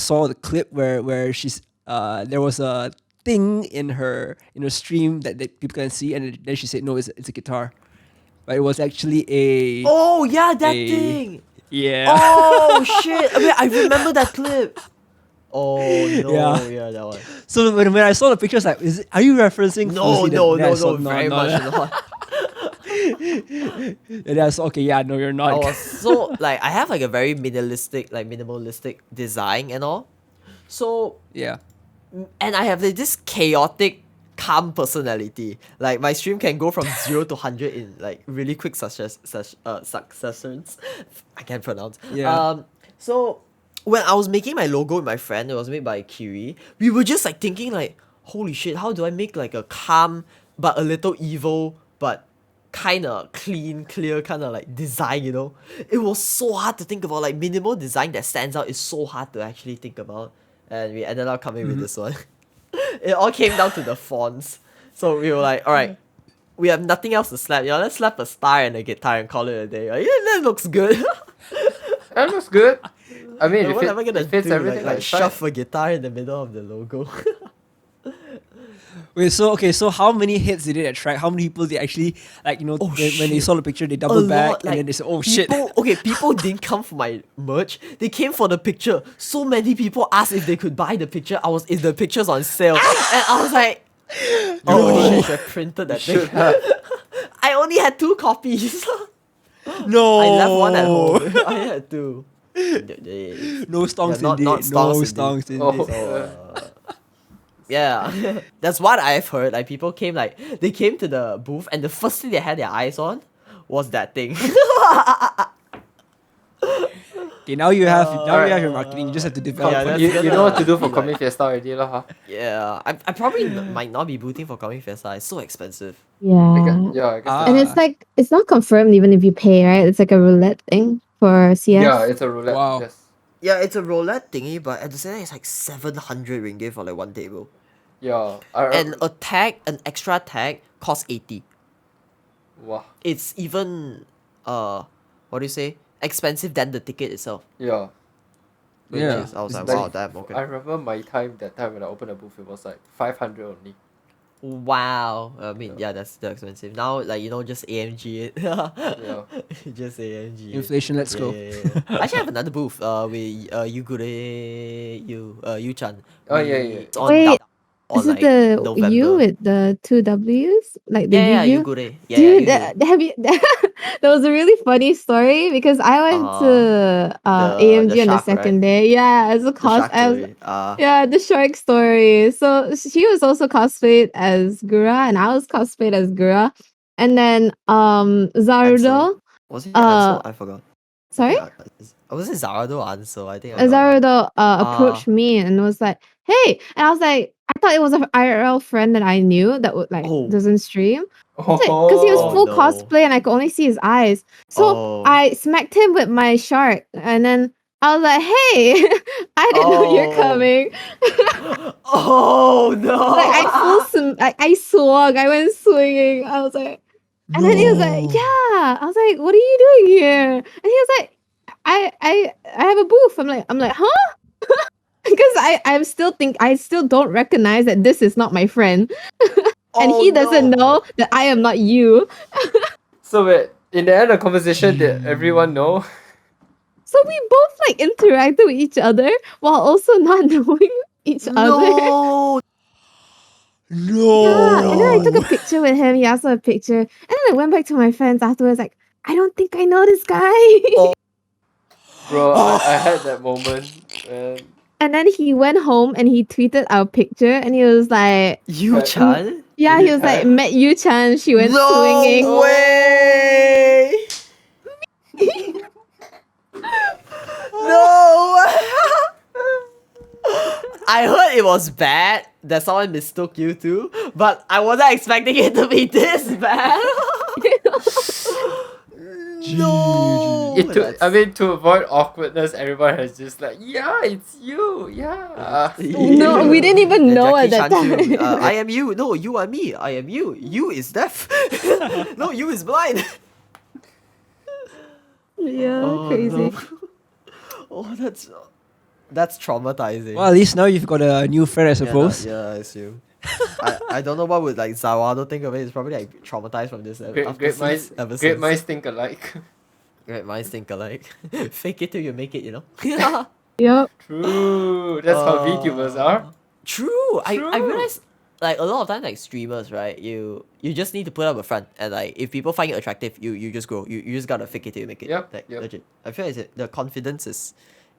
saw the clip where she's there was a thing in her stream that people can see, and then she said no, it's a guitar, but it was actually a thing. Yeah. Oh shit! I mean, I remember that clip. Oh no! Yeah, that one. So when I saw the pictures, like, are you referencing? No, very much not. And I was okay. Yeah, no, you're not. So like, I have like a very minimalistic design and all. So yeah, and I have like, this chaotic, calm personality. Like my stream can go from 0 to 100 in like really quick successions. I can't pronounce. Yeah. So when I was making my logo with my friend, it was made by Kiri. We were just like thinking like, holy shit, how do I make like a calm but a little evil but kind of clear kind of like design, you know? It was so hard to think about. Like minimal design that stands out is so hard to actually think about. And we ended up coming with this one. It all came down to the fonts. So we were like, all right, we have nothing else to slap. Let's slap a star and a guitar and call it a day. Like, yeah, that looks good. That looks good. I mean, What am I gonna it fits do? everything. Like it's fine. shove a guitar in the middle of the logo. Wait, so how many hits did it attract? How many people did actually when they shit. saw the picture they A doubled back lot, and then they said, "Oh shit." People didn't come for my merch. They came for the picture. So many people asked if they could buy the picture. If the picture's on sale, and I was like, "Oh shit! I printed that Should thing. have. I only had 2 copies. No. I left one at home. I had 2. No stonks not indeed. stonks No indeed. stonks indeed. Oh. So, yeah, that's what I've heard. Like people came, they came to the booth, and the first thing they had their eyes on was that thing. Okay, now you have your marketing. You just have to develop. Yeah, on that's it. You know what to do for Like- Comic Fiesta already, lah, huh? Yeah, I probably might not be booting for Comic Fiesta. It's so expensive. Yeah. Yeah, I guess. Ah. And it's like it's not confirmed even if you pay, right? It's like a roulette thing for CS. Yeah, it's a roulette. Wow. Yes. Yeah, it's a roulette thingy, but at the same time, it's like 700 ringgit for like 1 table. Yeah. And an extra tag, costs 80. Wow. It's even, what do you say? Expensive than the ticket itself. Yeah. Which Yeah. is- I was It's like, like- wow, damn, okay. I remember my time when I opened a booth, it was like 500 only. Wow. I mean, yeah, that's still expensive. Now, just AMG it. Yeah. Just AMG it. Inflation, let's go. Yeah. Actually, I have another booth. With Yu-chan. Oh, yeah, yeah. It's on Wait, down- on, Is it like, the November. U with the 2 W's? Like the Yeah, Yu? Yugure. Yeah, Dude, yeah, Yugure. have you? That was a really funny story because I went to AMG the on the shark, second right? day. Yeah, as a The shark cos. story. Yeah, the shark story. So she was also cosplayed as Gura, and I was cosplayed as Gura. And then Zarudo. Was it Uh, Ansel? I forgot. Sorry? Was it Zarado or Ansel? I think Zarudo approached me and was like, "Hey," and I was like, I thought it was an IRL friend that I knew that would Oh. doesn't stream. Because he was Oh, full no. cosplay and I could only see his eyes. So Oh. I smacked him with my shark and then I was like, "Hey, I didn't know you're Oh. coming." Oh no! Like I swung, I went swinging. I was like, and then he was like, "Yeah." I was like, "What are you doing here?" And he was like, I have a booth." I'm like, "Huh?" Because I still don't recognize that this is not my friend. And Oh, he doesn't no. know that I am not you. So wait, in the end of the conversation, did everyone know? So we both like interacted with each other while also not knowing each other. No. Yeah, and then I took No. a picture with him. He asked for a picture, and then I went back to my friends afterwards. Like, I don't think I know this guy. Oh. Bro, I had that moment. And And then he went home and he tweeted our picture, and he was like, Yu-chan? "Yeah," he was like, "Met Yu Chan. She went swinging." No way! No! I heard it was bad that someone mistook you too, but I wasn't expecting it to be this bad. No! to avoid awkwardness, everyone has just like, yeah, it's you, yeah. No, we didn't even Yeah, know at Jackie that Chan too. time. I am you. No, you are me. I am you. You is deaf. No, you is blind. Yeah, Oh, crazy. no. Oh, that's traumatizing. Well, at least now you've got a new friend, I Yeah, suppose. yeah, I assume. I don't know what would like Zawado think of it. He's probably like traumatized from this. Great minds think alike. Great minds think alike. Fake it till you make it, you know. Yep. True. That's how VTubers are. True. I True. realized like a lot of times like streamers, right? You just need to put up a front, and like if people find you attractive, you just grow. You just gotta fake it till you make it. Yep, Like, yep. legit. I feel like the confidence is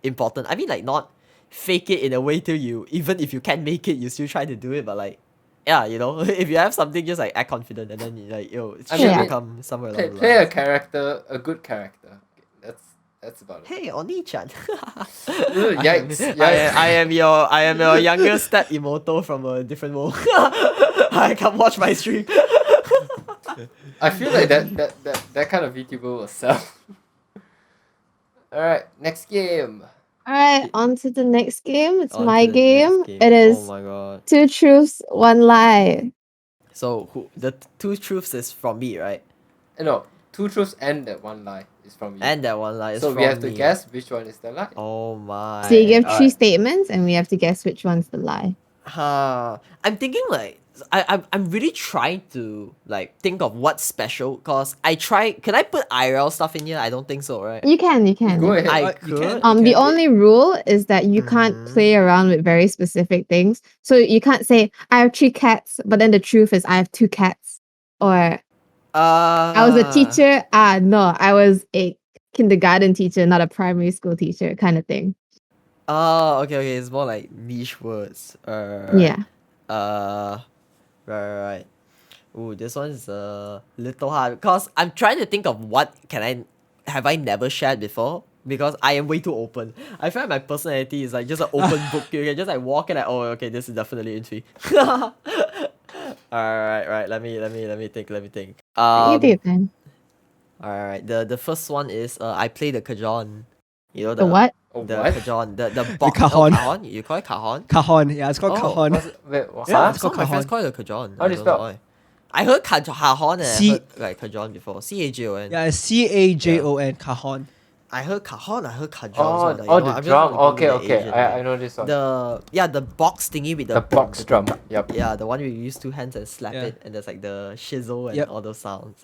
important. I mean like not fake it in a way till you, even if you can't make it, you still try to do it, but like yeah, you know, if you have something, just like act confident, and then you like it I should mean, become somewhere along the Play a lines. character, a good character. Okay, that's about it. Hey, Oni-chan. Ooh, yikes! I am your younger step Imoto from a different world. I come watch my stream. I feel like that kind of VTuber will sell. All right, next game. All right, on to the next game. It's On my to the next game. It is Oh my god. 2 truths, 1 lie. So the two truths is from me, right? No, two truths and that one lie is from you. And that one lie is so from we have to me. guess which one is the lie. Oh my. So you give three Alright. statements, and we have to guess which one's the lie. I'm thinking like I'm really trying to like think of what's special cause can I put IRL stuff in here? I don't think so, right? You can. Go ahead. I You could. can. The only rule is that you can't Mhm. play around with very specific things. So you can't say I have 3 cats, but then the truth is I have 2 cats. Or I was a teacher. No, I was a kindergarten teacher, not a primary school teacher, kind of thing. Oh, okay. It's more like niche words. Yeah. Right. Ooh, this one's a little hard because I'm trying to think of what have I never shared before because I am way too open. I feel like my personality is like just an open book. You can just like walk and like, oh, okay, this is definitely Infy. Alright. Let me think. You take your time. Alright. The first one is I play the cajon. You know The what? Oh, The what? cajon. The box. cajon. Cajon. You call it cajon? Cajon. Yeah, it's called Oh, cajon. Wait, what? Yeah, Huh? it's called My friends cajon. call it a cajon. How do you I don't know spell? why. I heard cajon and I C- heard like cajon before. CAJON. Yeah, it's CAJON. Cajon. I heard cajon. I heard cajon. Oh, so I'm like, oh, you know, the I'm just drum. gonna go with Okay. the Asian I way. know this one. The box thingy with The box drum. Yep. Yeah, the one where you use 2 hands and slap Yeah. it, and there's like the shizzle and Yep. all those sounds.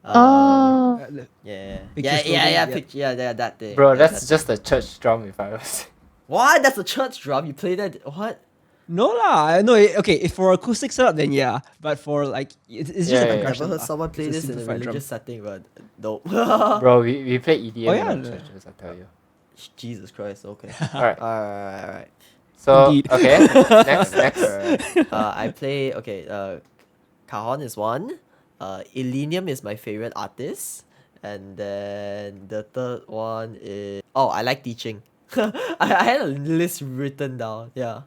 Oh. Yeah. Picture Yeah. slowly, yeah. Picture. Yeah. That thing. Bro, Yeah, that's that just a church drum if I was. What? That's a church drum. You play that? What? No lah. No, okay. If for acoustic setup, then yeah. But for like, it's just Yeah, a yeah, yeah. Never percussion. heard lah. someone play It's a this in a simplified drum. religious setting, but nope. Bro, we play EDM Oh, yeah, in no. our churches, I tell you. Jesus Christ. Okay. Alright. Alright. So, Indeed. okay. next. Alright. I play. Okay. Cajon is one. Illenium is my favorite artist, and then the third one is I like teaching. I had a list written down. Yeah,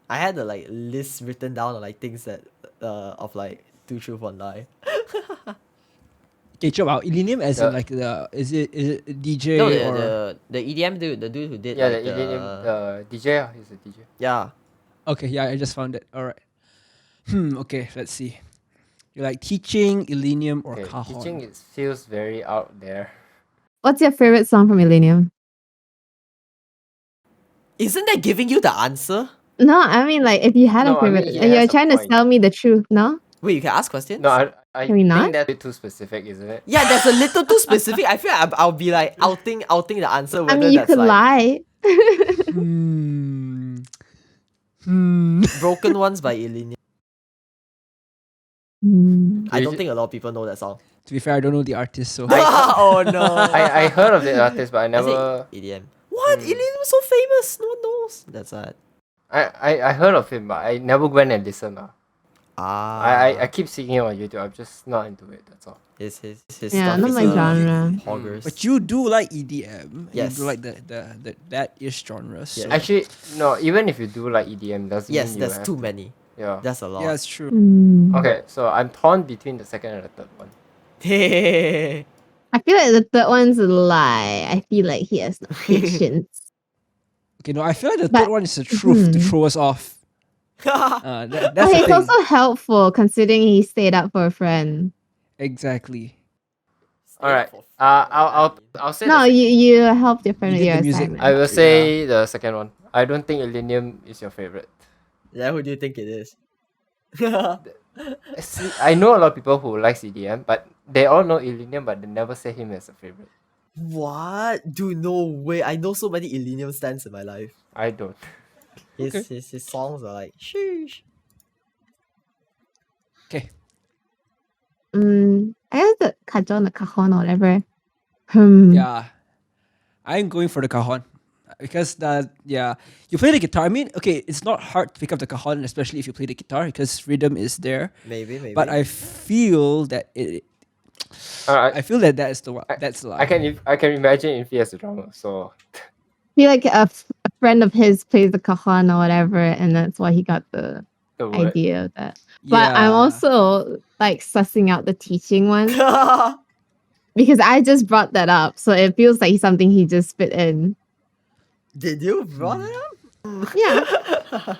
I had a like list written down of like things that of like 2 truth 1 lie. Okay, check out Illenium as The- in like is it DJ No, or the EDM dude, the dude who did Yeah, like the EDM, DJ, he's a DJ. yeah. okay, yeah, I just found it. All right. Okay, let's see. You like teaching, Illenium, or Okay, cajon? teaching feels very out there. What's your favorite song from Millennium? Isn't that giving you the answer? No, I mean like if you had No, a I mean, favorite, he and you're has a trying to point. tell me the truth, no? Wait, you can ask questions. No, I Can we not? think that's a bit too specific, isn't it? Yeah, that's a little too specific. I feel like I'll be like outing the answer. I Whether mean, you that's could like lie. Broken Ones by Illenium. I don't think a lot of people know that song. To be fair, I don't know the artist, so Oh no. I heard of the artist, but I I never. say EDM. What? Illenium's so famous. No one knows. That's sad. I heard of him, but I never went and listened. I keep seeing him on YouTube. I'm just not into it. That's all. His Yeah, stuff not is my genre. hoggers. but you do like EDM. Yes. You do like the that ish genre. So. Yeah. Actually, no. Even if you do like EDM, doesn't Yes, mean you that's have too to. many. Yeah. That's a lot. Yeah, it's true. Okay, so I'm torn between the second and the third one. I feel like the third one's a lie. I feel like he has no patience. Okay, no, I feel like the But- third one is the truth to throw us off. That's But the it's thing. also helpful considering he stayed up for a friend. Exactly. All right. I'll say. No, the you helped your friend You with did your the music. assignment. I will say the second one. I don't think Illenium is your favorite. Yeah, who do you think it is? See, I know a lot of people who like EDM, but they all know Illenium, but they never say him as a favorite. What? Dude, no way. I know so many Illenium stands in my life. I don't. His songs are like sheesh. Okay. I guess the cajon, the cajon, or whatever. Yeah. I'm going for the cajon. Because you play the guitar. I mean, okay, it's not hard to pick up the cajon, especially if you play the guitar, because rhythm is there. Maybe. But I feel that Alright. I feel that that's the one. That's the lie. I can imagine Infy as a drummer. So I feel like a friend of his plays the cajon or whatever, and that's why he got the the word. idea of that. But I'm also like sussing out the teaching one because I just brought that up, so it feels like something he just fit in. Did you brought it up? Yeah.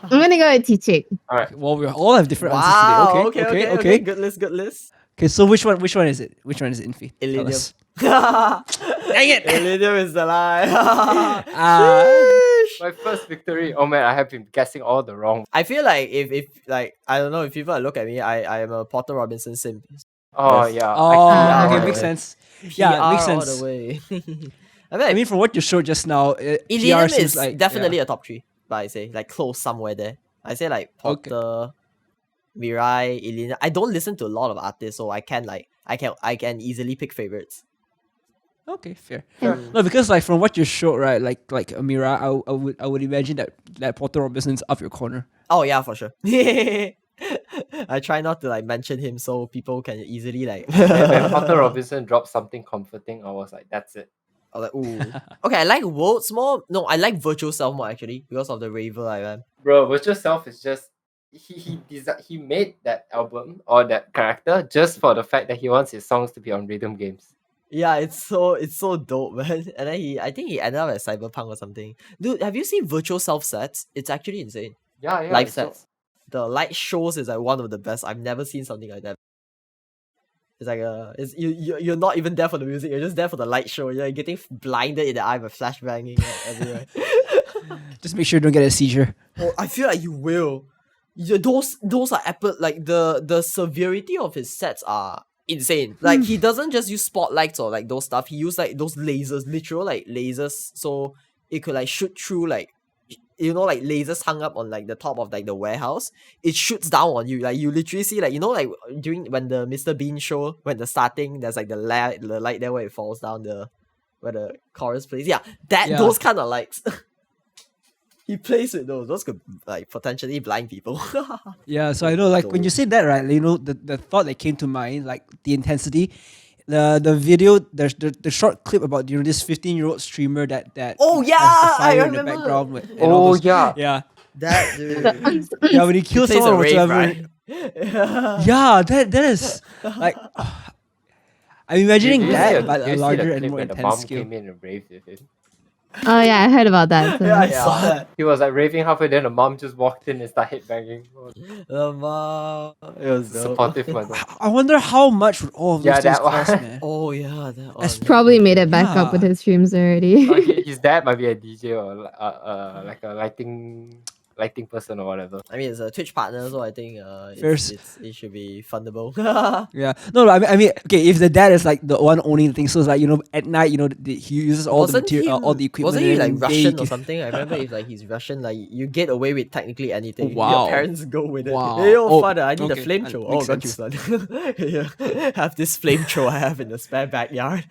I'm gonna go with teaching. All right. Well, we all have different Wow. answers today. Okay. Good list. Good list. Okay, so which one is it? Which one is it, Infy? Tell Iridium. us. Dang it! Iridium is the lie. My first victory. Oh man, I have been guessing all the wrong. I feel like if like I don't know if people look at me, I am a Potter Robinson simp. Oh Yes. yeah. Oh, I okay, can- makes sense. Yeah, it makes PR all sense. the way. I mean, from what you showed just now, Iridium PR is seems like definitely yeah. a top 3, but I say like close somewhere there. I say like Okay. Potter, Mirai, Iliana. I don't listen to a lot of artists, so I can easily pick favorites. Okay, fair. Yeah. No, because like from what you showed, right, like Amira, I would imagine that Potter Robinson's up your corner. Oh yeah, for sure. I try not to like mention him so people can easily like. When Potter Robinson dropped something comforting, I was like, that's it. I was like, ooh. Okay, I like Worlds more. No, I like Virtual Self more actually because of the raver I am. Bro, Virtual Self is just he made that album or that character just for the fact that he wants his songs to be on rhythm games. Yeah, it's so dope, man. And then I think he ended up at Cyberpunk or something. Dude, have you seen Virtual Self sets? It's actually insane. Yeah, Live it's so- sets. The light shows is like one of the best. I've never seen something like that. It's like it's you're not even there for the music. You're just there for the light show. You're getting blinded in the eye by flashbanging everywhere. Just make sure you don't get a seizure. Oh, I feel like you will. Those are epic. Like the severity of his sets are insane. Like he doesn't just use spotlights or like those stuff. He used like those lasers, literal like lasers, so it could like shoot through like like lasers hung up on like the top of like the warehouse. It shoots down on you. Like you literally see like like during when the Mr. Bean show when the starting there's like the light there where it falls down where the chorus plays. Yeah, those kind of lights. He plays with those. Those could like potentially blind people. Yeah, so I know like when you said that, right, the thought that came to mind, like the intensity, the video, the short clip about this 15-year-old streamer that Oh, has yeah, the fire I in the remember. background and all Oh those- yeah. yeah That dude. yeah when he kills plays a someone rave, whatsoever. right? Yeah, that is like I'm imagining Did you see that a- but did a you see the larger clip and more when the intense mom scale. came in and raved with him? Oh yeah, I heard about that. So. Yeah, I saw that. He was like raving halfway, then the mom just walked in and started headbanging. It was dope. Supportive mother. I wonder how much would all of those Yeah, things that one. cost, man. Oh yeah, that one. Probably made it back up with Yeah. his streams already. His dad might be a DJ or like a lighting person or whatever. I mean, it's a Twitch partner, so I think First- it should be fundable. Yeah, no, I mean, okay, if the dad is like the one owning the thing, so it's like at night, he uses all the material, all the equipment. Wasn't he and like then they Russian or give- something? I remember if like he's Russian, like you get away with technically anything. Wow. Your parents go with it. Wow. Hey, yo, Oh, father, I need a okay, flamethrower. makes Oh, got you, son. Here, have this flamethrower I have in the spare backyard.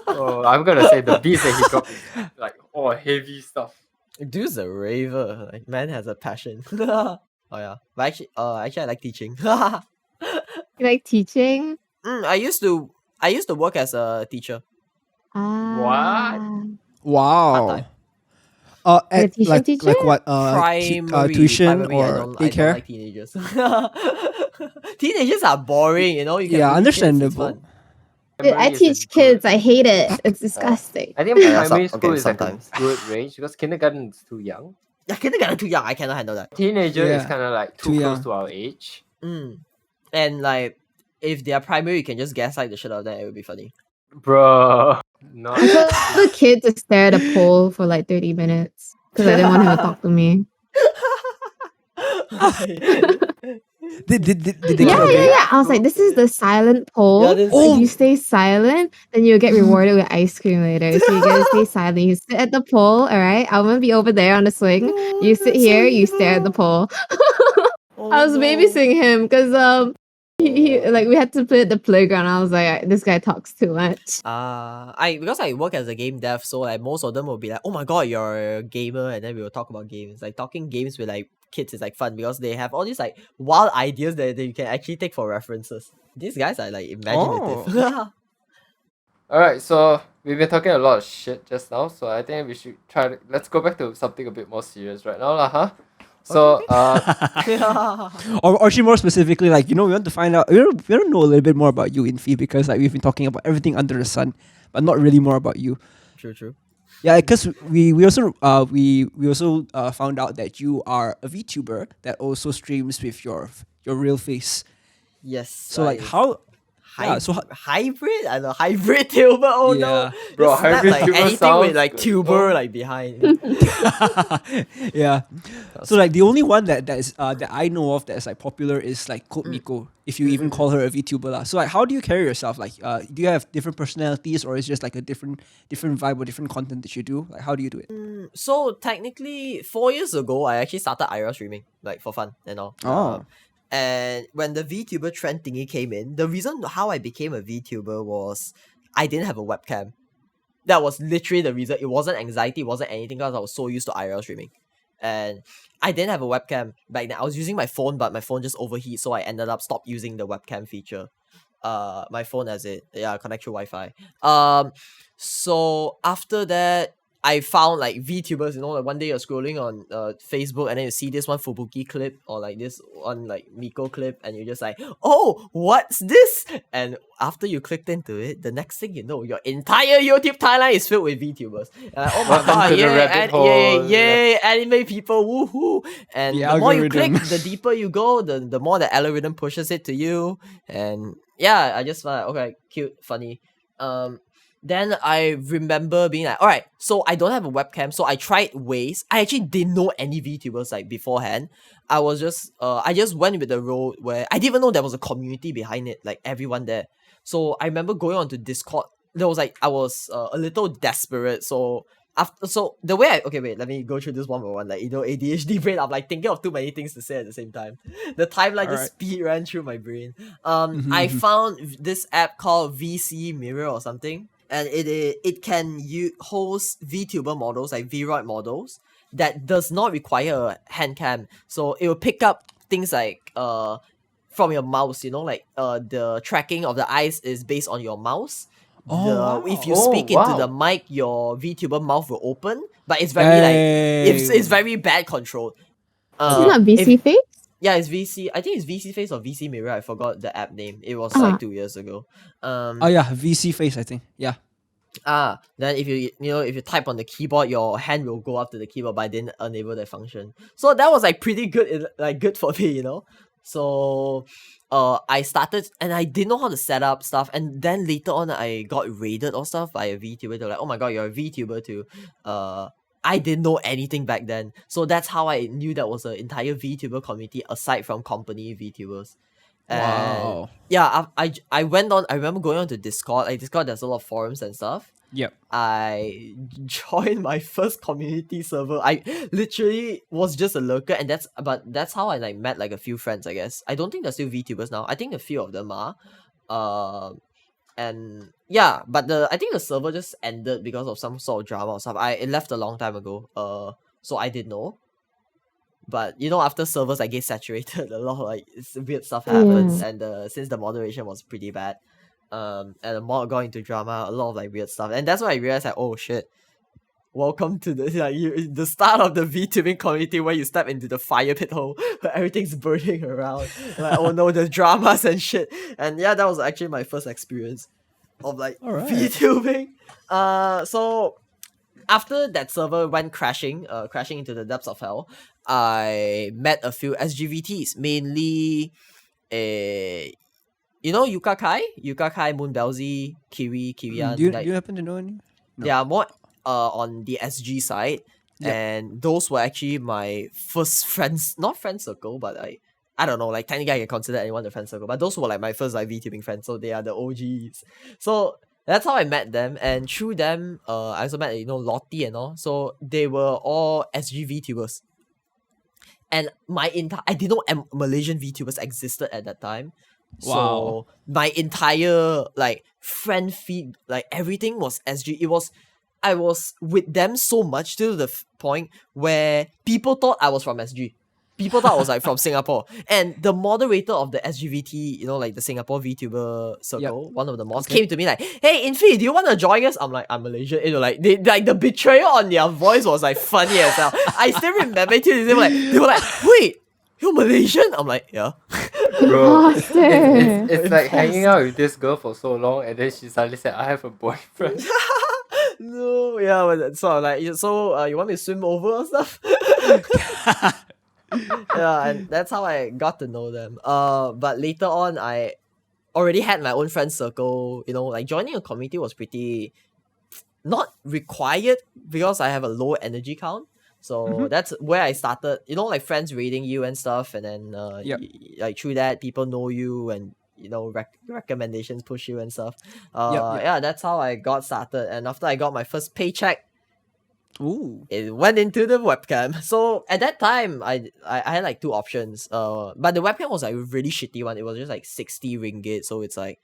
Oh, I'm gonna say the beats that he got is like heavy stuff. Dude's a raver. Like man has a passion. Oh yeah, but actually I like teaching. You like teaching? I used to work as a teacher. Ah. Wow. Part-time. At, tuition like teacher? like what? Tuition primary, or I don't daycare? like teenagers. Teenagers are boring, you know. You can Yeah, bully kids, it's understandable. fun. Dude, I Primary is a teach kids. good- I hate it. It's disgusting. I think Yeah, primary some- school okay, is like sometimes. a good range because kindergarten is too young. Yeah, kindergarten too young. I cannot handle that. Teenager is Yeah, kind of like too too close young. to our age. And like, if they are primary, you can just gaslight the shit out of them. It would be funny. Bro, not. I told the kid to stare at a pole for like 30 minutes because I didn't want him to talk to me. Did they get Yeah, okay? yeah. I was like, this is the silent pole. Yeah, this- If you stay silent, then you'll get rewarded with ice cream later. So you gotta stay silent. You sit at the pole, all right? I'm gonna be over there on the swing. You sit here, you stare at the pole. I was babysitting him because he like we had to play at the playground. I was like, this guy talks too much. Because I work as a game dev, so like most of them will be like, "Oh my god, you're a gamer," and then we will talk about games. Like talking games with like kids is like fun because they have all these like wild ideas that you can actually take for references. These guys are like imaginative. All right, so we've been talking a lot of shit just now, so I think we should let's go back to something a bit more serious right now, lah, huh? So, Or actually more specifically, like we want to find out, we want to know a little bit more about you, Infy, because like we've been talking about everything under the sun, but not really more about you. True. Yeah, because we also found out that you are a VTuber that also streams with your real face. Yes. So like how yeah, so hybrid? I know hybrid tuber. Oh no. Yeah. Bro, Just snap, hybrid like tuber anything with sounds like good. tuber Oh. like behind. yeah. So like the only one that is that I know of that is like popular is like Code Miko. If you even call her a VTuber lah. So like how do you carry yourself? Like do you have different personalities or is just like a different vibe or different content that you do? Like how do you do it? So technically 4 years ago I actually started IRL streaming, like for fun and all. Oh. And when the VTuber trend thingy came in, the reason how I became a VTuber was I didn't have a webcam. That was literally the reason. It wasn't anxiety, it wasn't anything, because I was so used to IRL streaming. And I didn't have a webcam back then. I was using my phone, but my phone just overheat, so I ended up stopped using the webcam feature. My phone has it. Yeah, connect through Wi-Fi. So after that, I found like VTubers, you know, like one day you're scrolling on Facebook and then you see this one Fubuki clip or like this one like Miko clip and you're just like, oh, what's this? And after you clicked into it, the next thing you know, your entire YouTube timeline is filled with VTubers. Oh my Welcome god, to the rabbit yay, hole. yay, anime people, woohoo. And The the more you click, algorithm. the deeper you go, the more the algorithm pushes it to you. And yeah, I just felt like, okay, cute, funny. Then I remember being like, all right, so I don't have a webcam, so I tried ways. I actually didn't know any VTubers like beforehand. I was just I just went with the road where I didn't even know there was a community behind it, like everyone there. So I remember going onto Discord. There was like I was a little desperate, so the way okay, wait, let me go through this one by one. Like, you know, ADHD brain, I'm like thinking of too many things to say at the same time. The timeline just speed ran through my brain. I found this app called VC Mirror or something, and it can host VTuber models, like VROID models, that does not require a hand cam. So it will pick up things like from your mouse, you know, like the tracking of the eyes is based on your mouse. Oh, If you wow. speak Oh, into wow. the mic, your VTuber mouth will open, but it's very like it's very bad controlled. Is it not VC if- face? Yeah, it's VC. I think it's VC Face or VC Mirror. I forgot the app name. It was Uh-huh. like 2 years ago. Oh yeah, VC face, I think. Yeah. Then if if you type on the keyboard, your hand will go up to the keyboard, but I didn't enable that function. So that was like pretty good, like good for me, you know. So I started and I didn't know how to set up stuff, and then later on I got raided or stuff by a VTuber. They're like, oh my god, you're a VTuber too. I didn't know anything back then. So that's how I knew there was an entire VTuber community aside from company VTubers. And Wow. yeah, I went on. I remember going on to Discord. Like Discord, there's a lot of forums and stuff. Yep. I joined my first community server. I literally was just a lurker, and that's how I like met like a few friends, I guess. I don't think they're still VTubers now. I think a few of them are. And yeah, but I think the server just ended because of some sort of drama or stuff. It left a long time ago. So I didn't know. But you know, after servers like get saturated, a lot of like weird stuff happens, and since the moderation was pretty bad, and the mod got into drama, a lot of like weird stuff, and that's why I realized like, oh shit, welcome to the start of the VTubing community where you step into the fire pit hole where everything's burning around, like oh no, the dramas and shit, and yeah, that was actually my first experience of like VTubing. So after that server went crashing into the depths of hell, I met a few SGVTs, mainly you know Yukakai, Moonbelzy, Kirian. Do you, like, do you happen to know any? No. They are more on the SG side, Yep. and those were actually my first friends, not friend circle, but I don't know, like technically I can consider anyone a friend circle, but those were like my first like VTubing friends, so they are the OGs. So that's how I met them, and through them, I also met, you know, Lottie and all. So they were all SG VTubers. And I didn't know Malaysian VTubers existed at that time. Wow. So my entire like friend feed, like everything was SG. I was with them so much to the point where people thought I was from SG. People thought I was like from Singapore. And the moderator of the SGVT, you know, like the Singapore VTuber circle, one of the mods came to me like, hey, Infy, do you want to join us? I'm like, I'm Malaysian. You know, like the betrayal on their voice was like funny as hell. I still remember it. They were like, wait, you're Malaysian? I'm like, yeah. Bro, Imposter. it's like hanging out with this girl for so long and then she suddenly said, I have a boyfriend. No, yeah, but so like you want me to swim over or stuff? Yeah, and that's how I got to know them. But later on, I already had my own friend circle. You know, like joining a community was pretty not required because I have a low energy count. So that's where I started. You know, like friends rating you and stuff, and then Yep. like through that, people know you and you know recommendations push you and stuff. Yep. Yeah, that's how I got started. And after I got my first paycheck, Ooh. it went into the webcam. So at that time, I had like two options. But the webcam was like a really shitty one. It was just like 60 ringgit. So it's like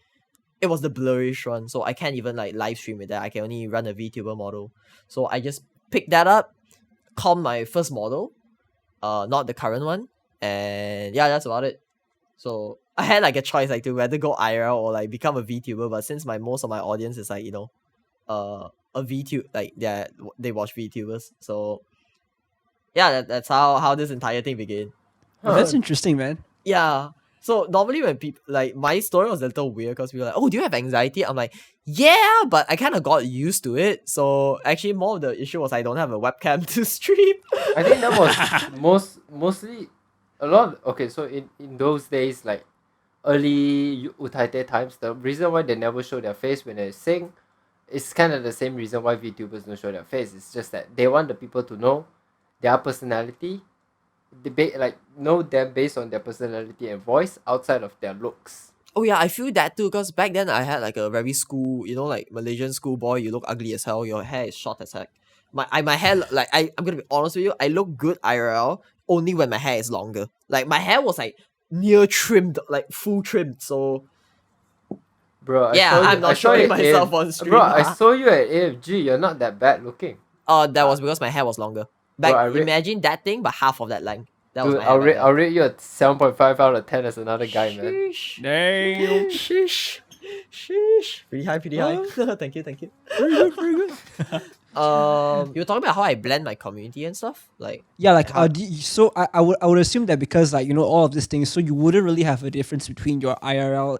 it was the blurrish one. So I can't even like live stream with that. I can only run a VTuber model. So I just picked that up, comp my first model, not the current one, and yeah, that's about it. So I had like a choice like to whether go IRL or like become a VTuber. But since most of my audience is like a VTuber, like they watch VTubers. So yeah, that's how this entire thing began. Oh, that's interesting, man. Yeah. So normally when people like my story was a little weird because we were like, oh, do you have anxiety? I'm like, yeah, but I kind of got used to it. So actually, more of the issue was I don't have a webcam to stream. I think that was mostly a lot. Okay, so in those days, like early Utaite times, the reason why they never show their face when they sing, it's kind of the same reason why VTubers don't show their face. It's just that they want the people to know their personality, like know them based on their personality and voice outside of their looks. Oh yeah, I feel that too because back then I had like a very school, you know, like Malaysian schoolboy. You look ugly as hell. Your hair is short as heck. My hair like I'm gonna be honest with you. I look good IRL only when my hair is longer. Like my hair was like near trimmed, like full trimmed. So Bro, yeah, I'm not showing myself on stream. Bro, I saw you at AFG. You're not that bad looking. That was because my hair was longer. Back, imagine that thing, but half of that length. That was Dude, my hair. I'll rate you a 7.5 out of 10 as another guy, man. Sheesh. Damn. Sheesh. Sheesh. Pretty high, pretty high. Thank you. Very good, very good. You were talking about how I blend my community and stuff, like Yeah, like how- so I would assume that because like you know all of these things, so you wouldn't really have a difference between your IRL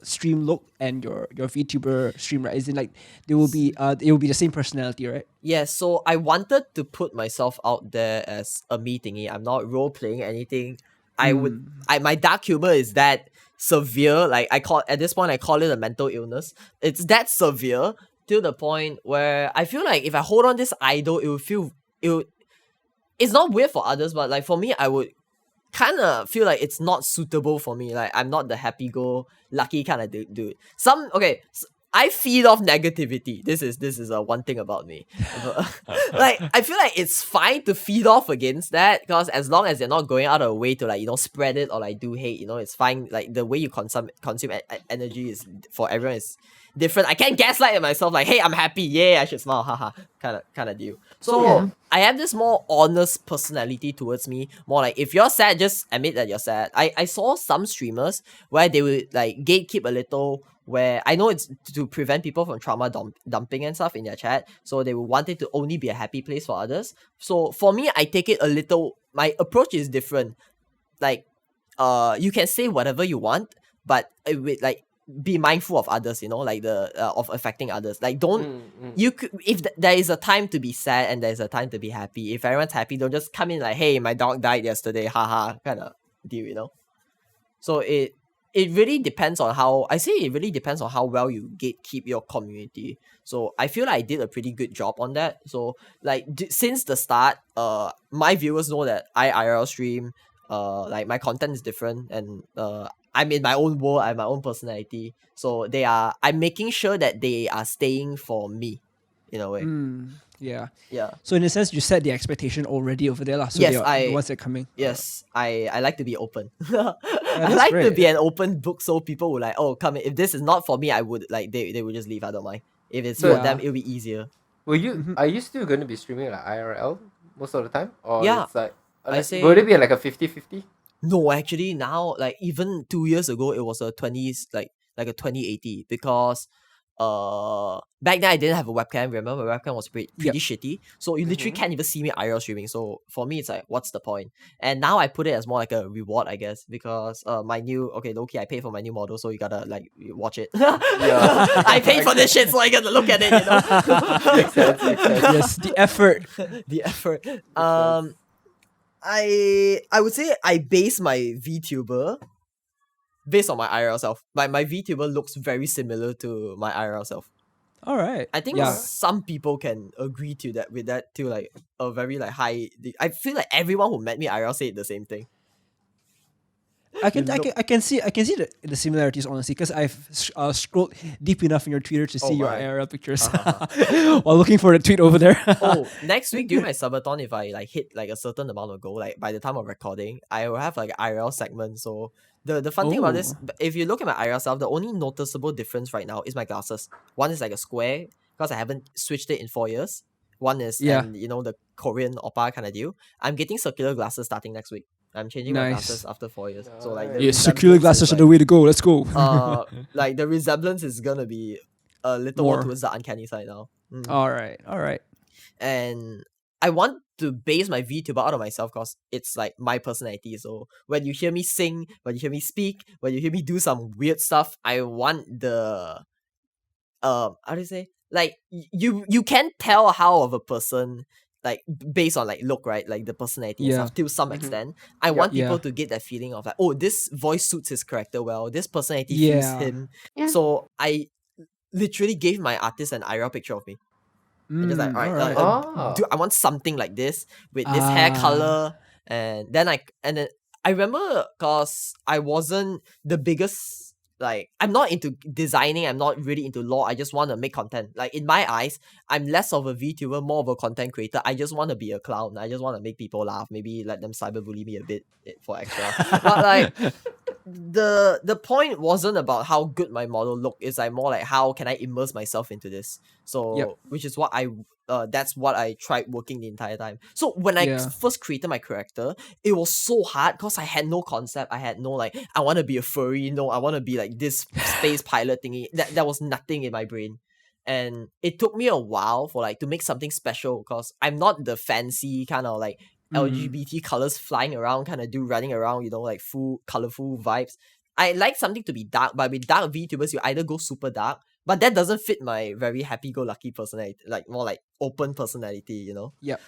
stream look and your VTuber stream, right? Is in like it will be the same personality, right? yeah. So I wanted to put myself out there as a me thingy. I'm not role playing anything. My dark humor is that severe. Like at this point I call it a mental illness. It's that severe to the point where I feel like if I hold on this idol, it's not weird for others, but like for me, I would kind of feel like it's not suitable for me. Like I'm not the happy-go-lucky kind of dude. I feed off negativity. This is one thing about me. Like I feel like it's fine to feed off against that because as long as you're not going out of the way to like spread it or like do hate, it's fine. Like the way you consume energy is for everyone is different. I can't gaslight myself like, hey, I'm happy, yeah, I should smile, haha, kind of deal. So Yeah. I have this more honest personality towards me. More like if you're sad, just admit that you're sad. I saw some streamers where they would like gatekeep a little. Where I know it's to prevent people from trauma dumping and stuff in their chat, so they would want it to only be a happy place for others. So for me, I take it a little. My approach is different. Like, you can say whatever you want, but with like be mindful of others. Like the of affecting others. Like don't you could if there is a time to be sad and there is a time to be happy. If everyone's happy, don't just come in like, hey, my dog died yesterday, haha, kind of deal. So it really depends on how well you gatekeep your community. So I feel like I did a pretty good job on that. So like since the start, my viewers know that I IRL stream. Like my content is different, and I'm in my own world. I have my own personality. So I'm making sure that they are staying for me, in a way. Yeah. Yeah. So in a sense, you set the expectation already over there, lah. So Yes, they are the ones that are coming. Yes, I like to be open. I that's like to great. be an open book, so people will like, oh, come in. If this is not for me, I would like they would just leave. I don't mind. If it's for Yeah. them, it'll be easier. Are you still going to be streaming like IRL most of the time? Or Yeah, it's like, I say- would it be like a 50-50? No, actually now, like even 2 years ago, it was a 20s like a 2080 because back then I didn't have a webcam. Remember, my webcam was pretty Yep. shitty, so you literally can't even see me IRL streaming. So for me, it's like, what's the point? And now I put it as more like a reward, I guess, because my new low-key, I pay for my new model, so you gotta like watch it. I paid for this shit, so I gotta look at it. Makes sense, makes sense. Yes, the effort. The effort. sense. I would say I base my VTuber based on my IRL self. My VTuber looks very similar to my IRL self. All right. I think Yeah. some people can agree to that with that too, like a very like high. I feel like everyone who met me IRL said the same thing. I can see the similarities, honestly, because I've scrolled deep enough in your Twitter to see your right. IRL pictures while looking for the tweet over there. Oh, next week during my subathon, if I like hit like a certain amount of goal, like by the time of recording, I will have like an IRL segment. So the fun thing about this, if you look at my IRL self, the only noticeable difference right now is my glasses. One is like a square because I haven't switched it in 4 years. One is and the Korean oppa kind of deal. I'm getting circular glasses starting next week. I'm changing my Nice. glasses after 4 years. So like the Yes, circular resemblance glasses is, are the way to go. Let's go. like the resemblance is gonna be a little more towards the uncanny side now. All right. And I want to base my VTuber out of myself because it's like my personality. So when you hear me sing, when you hear me speak, when you hear me do some weird stuff, I want the how do you say, like you can tell how of a person, like based on like look, right, like the personality and stuff to some extent. I want people to get that feeling of like, oh, this voice suits his character well, this personality fits him. Yeah. So I literally gave my artist an IRL picture of me. And just like, all right, I want something like this with this hair color, and then I remember because I wasn't the biggest. Like, I'm not into designing, I'm not really into lore, I just want to make content. Like, in my eyes, I'm less of a VTuber, more of a content creator. I just want to be a clown. I just want to make people laugh, maybe let them cyberbully me a bit for extra. But like, the point wasn't about how good my model looked, it's like more like how can I immerse myself into this. So which is what that's what I tried working the entire time. So when I first created my character, it was so hard because I had no concept. I had no like, I want to be a furry, no, I want to be like this space pilot thingy. That was nothing in my brain. And it took me a while for like to make something special because I'm not the fancy kind of like LGBT colors flying around kind of running around, like full colorful vibes. I like something to be dark, but with dark VTubers, you either go super dark, but that doesn't fit my very happy-go-lucky personality, like more like open personality,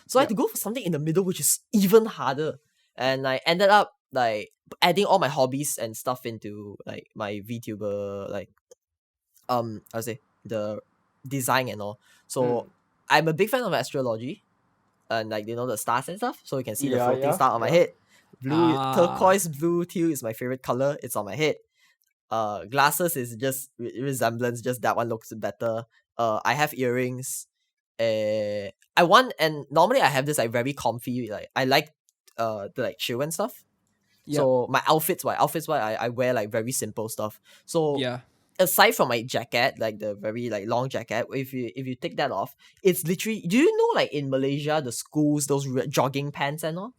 So I had to go for something in the middle, which is even harder. And I ended up like adding all my hobbies and stuff into like my VTuber, like I would say the design and all. So I'm a big fan of astrology. And like the stars and stuff, so you can see the floating star on my head. Blue, turquoise blue teal is my favorite color. It's on my head. Glasses is just resemblance. Just that one looks better. I have earrings. I want, and normally I have this like very comfy. Like I like to like chill and stuff. So my outfits I wear like very simple stuff. So aside from my jacket, like the very like long jacket, if you take that off, it's literally, do you know like in Malaysia the schools, those jogging pants and all,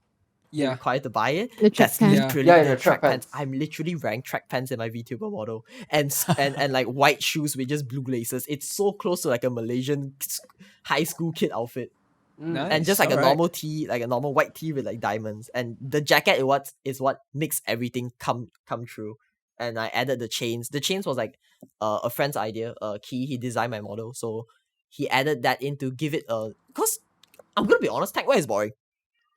you're required to buy it. The track That's pants. literally the the track track pants. pants. I'm literally wearing track pants in my VTuber model, and like white shoes with just blue laces. It's so close to like a Malaysian high school kid outfit. Nice. And just like a normal tee, like a normal white tee with like diamonds, and the jacket is what makes everything come true. And I added the chains. The chains was like a friend's idea. He designed my model, so he added that in to give it a. Cause I'm gonna be honest, tagwear is boring.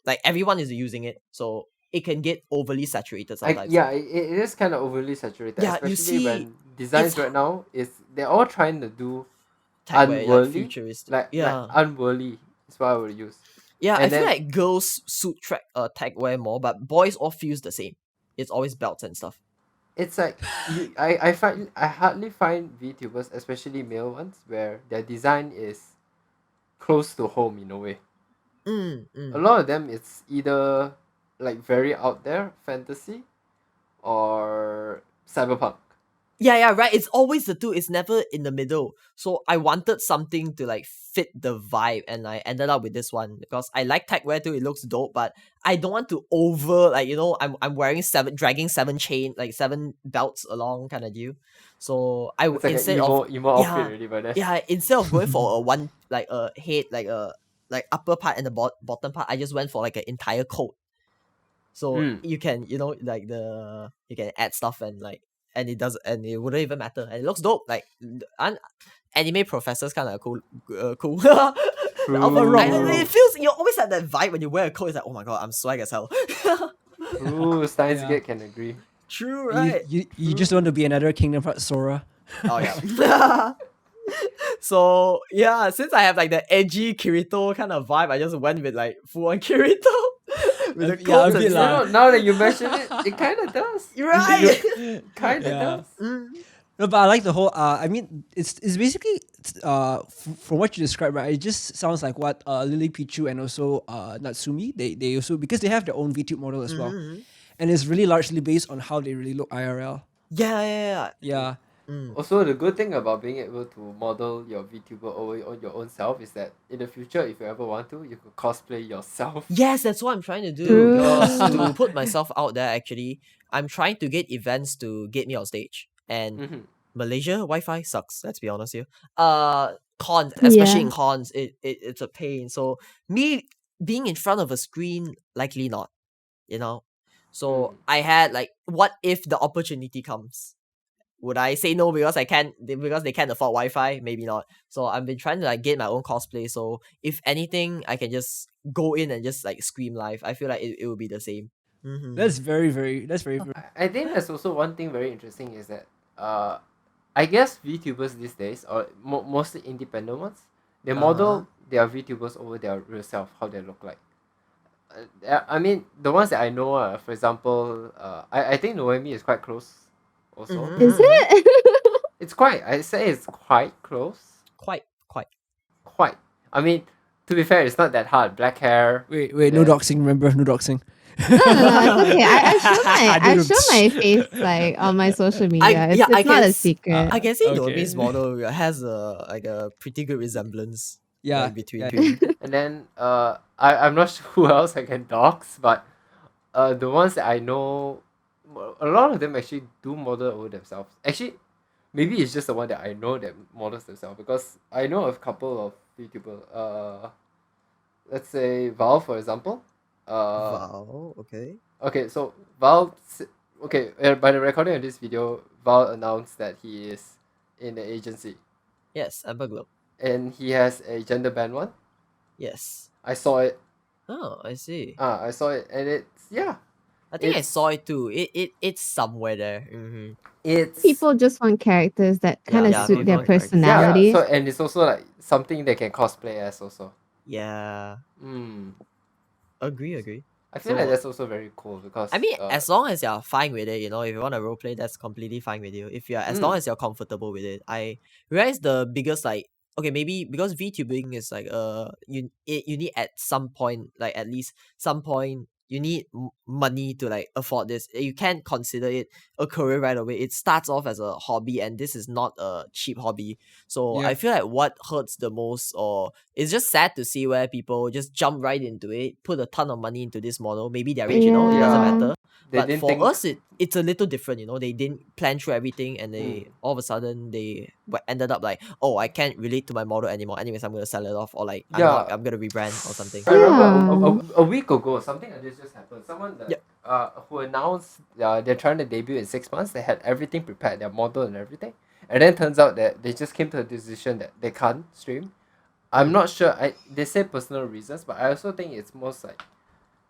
Like everyone is using it, so it can get overly saturated sometimes. It is kind of overly saturated. Yeah, you especially see, when designs right now they're all trying to do tagwear, unworldly, like futuristic. like unworldly is what I would use. Yeah, And I feel then- like girls suit tagwear more, but boys all feels the same. It's always belts and stuff. It's like I hardly find VTubers, especially male ones, where their design is close to home in a way. A lot of them it's either like very out there fantasy or cyberpunk. Yeah, right. It's always the two. It's never in the middle. So I wanted something to like fit the vibe, and I ended up with this one because I like tech wear too. It looks dope, but I don't want to I'm wearing dragging seven belts along kind of deal. So I It's like instead an of emo outfit yeah already by then. yeah instead of going for a one like a head like upper part and the bottom part, I just went for like an entire coat. So you can you can add stuff and it does and it wouldn't even matter and it looks dope. Like anime professors kind of cool. It feels you always have that vibe when you wear a coat. It's like, oh my god, I'm swag as hell. Ooh, Steins Gate can agree. True, right? You just want to be another Kingdom Hearts Sora. Oh yeah. So yeah, since I have like the edgy Kirito kind of vibe, I just went with like full on Kirito. With the Yeah, a coats bit and lah. Now that you mention it, it kind of does. You're right. Kind of Yeah. does. No, but I like the whole. I mean, it's basically from what you described, right? It just sounds like what Lily Pichu and also Natsumi they also, because they have their own VTube model as well, and it's really largely based on how they really look IRL. Yeah. Yeah. Also, the good thing about being able to model your VTuber over on your own self is that in the future, if you ever want to, you could cosplay yourself. Yes, that's what I'm trying to do. True. Because to put myself out there, actually, I'm trying to get events to get me on stage. And Malaysia Wi-Fi sucks. Let's be honest here. Cons, especially in cons, it's a pain. So me being in front of a screen, likely not. You know. So I had like, what if the opportunity comes? Would I say no because they can't afford Wi-Fi? Maybe not. So I've been trying to like get my own cosplay. So if anything, I can just go in and just like scream live. I feel like it will be the same. That's very. I think there's also one thing very interesting is that I guess VTubers these days, or mostly independent ones, they model their VTubers over their real self, how they look like. I mean, the ones that I know, for example, I think Noemi is quite close. Also, Is it? it's quite. I say it's quite close. Quite. Quite. I mean, to be fair, it's not that hard. Black hair. Wait, no doxing. Remember, no doxing. No, it's okay. I show my face like on my social media. It's not a secret. I can see Okay. Noemi's model has a pretty good resemblance. Yeah. Like, between yeah. two. And then I'm not sure who else I can dox, but the ones that I know, a lot of them actually do model over themselves. Actually, maybe it's just the one that I know that models themselves, because I know of a couple of YouTubers. Let's say Val, for example. Wow. Okay. Okay, so Val. Okay, by the recording of this video, Val announced that he is in the agency, Yes, Amber Globe. and he has a gender band one. Yes. I saw it. Oh, I see. I saw it, and it's I think I it's- saw it too. It's somewhere there. it's People just want characters that kind of Yeah, suit people their want characters. personality. Yeah, so and it's also like something they can cosplay as also. Yeah. Mm. Agree. I feel So- like that's also very cool because I mean, as long as you're fine with it, if you want to roleplay, that's completely fine with you. As long as you're comfortable with it. I realize the biggest maybe because VTubing is like you need at some point, like at least some point, you need money to like afford this. You can't consider it a career right away. It starts off as a hobby, and this is not a cheap hobby. So Yeah. I feel like what hurts the most, or it's just sad to see where people just jump right into it, put a ton of money into this model. Maybe they're rich, it doesn't Yeah. matter. they But didn't for think us, it's a little different, They didn't plan through everything, and they all of a sudden they ended up like, oh, I can't relate to my model anymore. Anyways, I'm gonna sell it off, or like I'm gonna rebrand or something. I remember Yeah. a week ago something like this just happened. Someone that who announced they're trying to debut in 6 months. They had everything prepared, their model and everything, and then turns out that they just came to a decision that they can't stream. I'm not sure. They say personal reasons, but I also think it's most like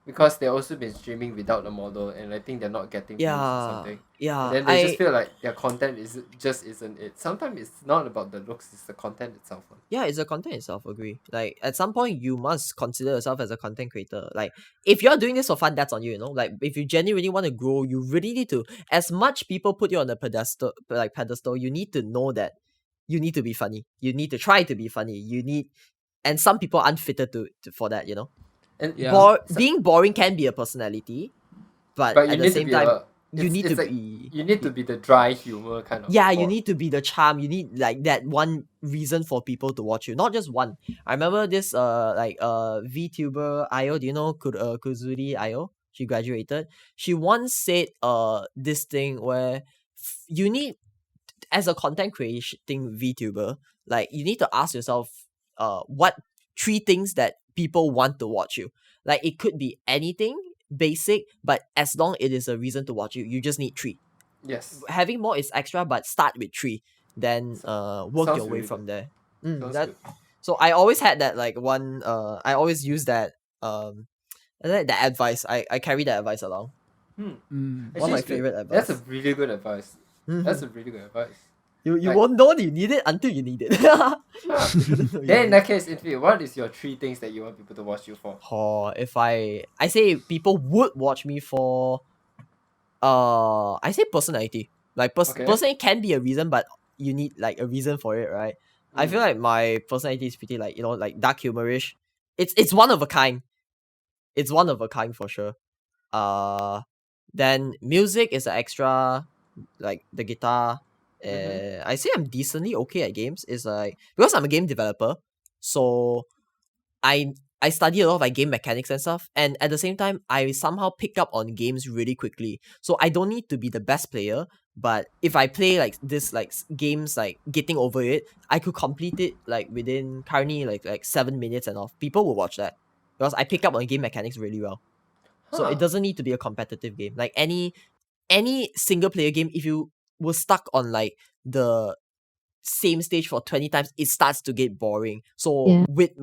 because they also been streaming without the model, and I think they're not getting views or something. Yeah. And then they just feel like their content isn't it. Sometimes it's not about the looks; it's the content itself. Yeah, it's the content itself, agree. Like, at some point, you must consider yourself as a content creator. Like, if you're doing this for fun, that's on you, Like, if you genuinely want to grow, you really need to, as much people put you on a pedestal, you need to know that you need to be funny. You need to try to be funny. And some people aren't fitted for that, And Yeah. Being boring can be a personality, but you at the need to same be time, you need it's to like be you need to be the dry humor kind of. yeah, you or- need to be the charm. You need like that one reason for people to watch you, not just one. I remember this VTuber Io. Do you know Kuzuri Io? She graduated. She once said this thing where you need, as a content creating VTuber, like you need to ask yourself what 3 things that people want to watch you. Like it could be anything basic, but as long it is a reason to watch you, you just need 3. Yes. Having more is extra, but start with 3, then work Sounds your way really from good. there. Sounds That good. so I always had that like one. I always use that that advice. I carry that advice along. Mm. One of Actually, my it's good. favorite advice. That's a really good advice. That's a really good advice. You like- won't know you need it until you need it. Then in that case, Infy, what is your 3 things that you want people to watch you for? If I say people would watch me for, I say personality. Like Okay. personality can be a reason, but you need like a reason for it, right? I feel like my personality is pretty like, you know, like dark humorish. It's one of a kind. It's one of a kind for sure. Then music is an extra, like the guitar. I say I'm decently okay at games. It's like because I'm a game developer, so I study a lot of like game mechanics and stuff, and at the same time I somehow pick up on games really quickly. So I don't need to be the best player, but if I play like this like games like getting over it, I could complete it like within currently like 7 minutes and off. People will watch that because I pick up on game mechanics really well. So it doesn't need to be a competitive game. Like any single player game, if you were stuck on like the same stage for 20 times, it starts to get boring. So Yeah. with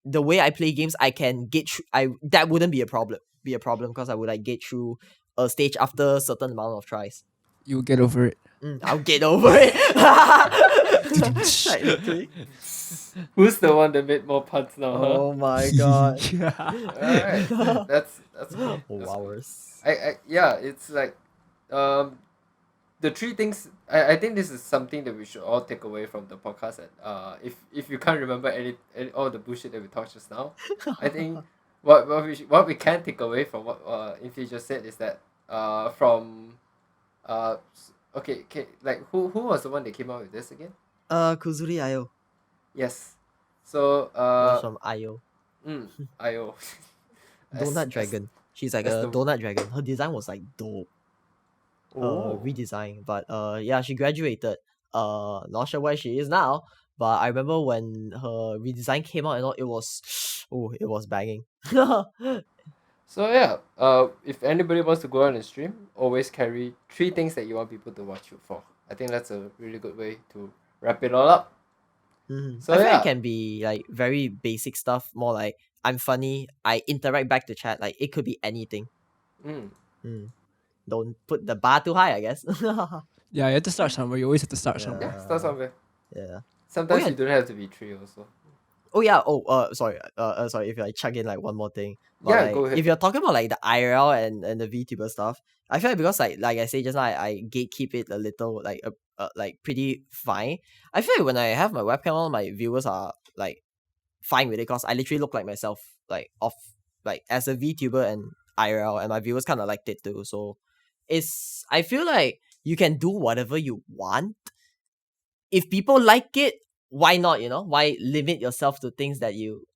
the way I play games, I can get through. That wouldn't be a problem because I would like get through a stage after a certain amount of tries. You'll get over it. I'll get over it. Technically. Who's the one that made more puns now? Oh my god. Alright. That's cool. Oh, That's cool. hours. Yeah, it's like the 3 things. I think this is something that we should all take away from the podcast. And if you can't remember any all the bullshit that we talked just now, I think what we can take away from what Infy just said is that from okay, like who was the one that came out with this again? Kuzuri Io. Yes. So From Io. IO. Donut Dragon. She's like that's a the- donut dragon. Her design was like dope. Oh. Redesign. But yeah, she graduated. Not sure where she is now. But I remember when her redesign came out and all, it was banging. So yeah, if anybody wants to go on and stream, always carry 3 things that you want people to watch you for. I think that's a really good way to wrap it all up. So I feel yeah. it can be like very basic stuff, more like I'm funny, I interact back to chat, like it could be anything. Don't put the bar too high, I guess. Yeah, you have to start somewhere. You always have to start somewhere. Yeah, start somewhere. Yeah. Sometimes yeah. you don't have to be 3 also. Oh yeah. Sorry. Sorry. If I chuck in like one more thing. But, Yeah, like, go ahead. If you're talking about like the IRL and the VTuber stuff, I feel like because like I say just now, I gatekeep it a little like pretty fine. I feel like when I have my webcam on, my viewers are like fine with it because I literally look like myself like off like as a VTuber and IRL, and my viewers kind of liked it too. So I feel like you can do whatever you want. If people like it, why not? You know, why limit yourself to things that you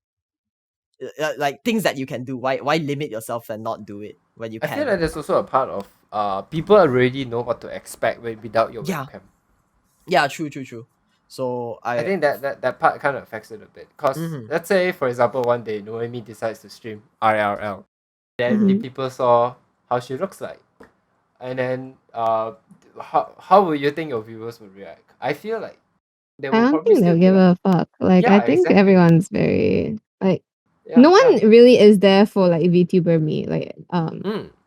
like things that you can do? Why limit yourself and not do it when you I can? feel like there's also a part of people already know what to expect without your Yeah. webcam. Yeah, true. So I think that part kind of affects it a bit. Because let's say, for example, one day Noemi decides to stream RLL. Then the people saw how she looks like. And then how would you think your viewers would react? I feel like they I will don't probably think they'll still give be like, a fuck. Like Yeah, I think exactly. everyone's very like yeah, no one yeah. really is there for like VTuber me. Like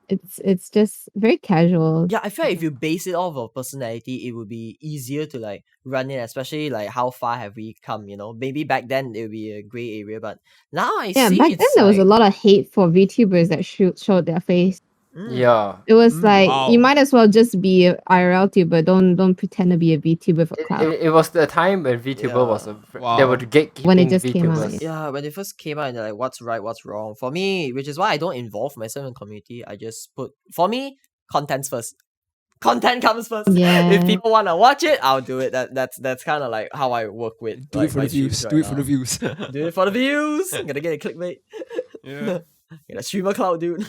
it's just very casual. yeah, I feel like if you base it off of personality, it would be easier to like run it, especially like how far have we come, you know? Maybe back then it would be a grey area, but now I Yeah, see back then it's there was a like- lot of hate for VTubers that showed their face. Yeah. It was like wow. you might as well just be a IRL tuber. Don't pretend to be a VTuber for clout. It was the time when VTuber was Wow. they were gatekeeping When it just came out, VTubers. Yeah, when it first came out and they're like what's right, what's wrong. For me, which is why I don't involve myself in community, I just put for me, Contents first. Content comes first. Yeah. If people wanna watch it, I'll do it. That's kind of like how I work with. Do like, it for my the views. streams Do it right for the now. views. Do it for the views. I'm gonna get a clickbait. Yeah. Get a streamer cloud, dude.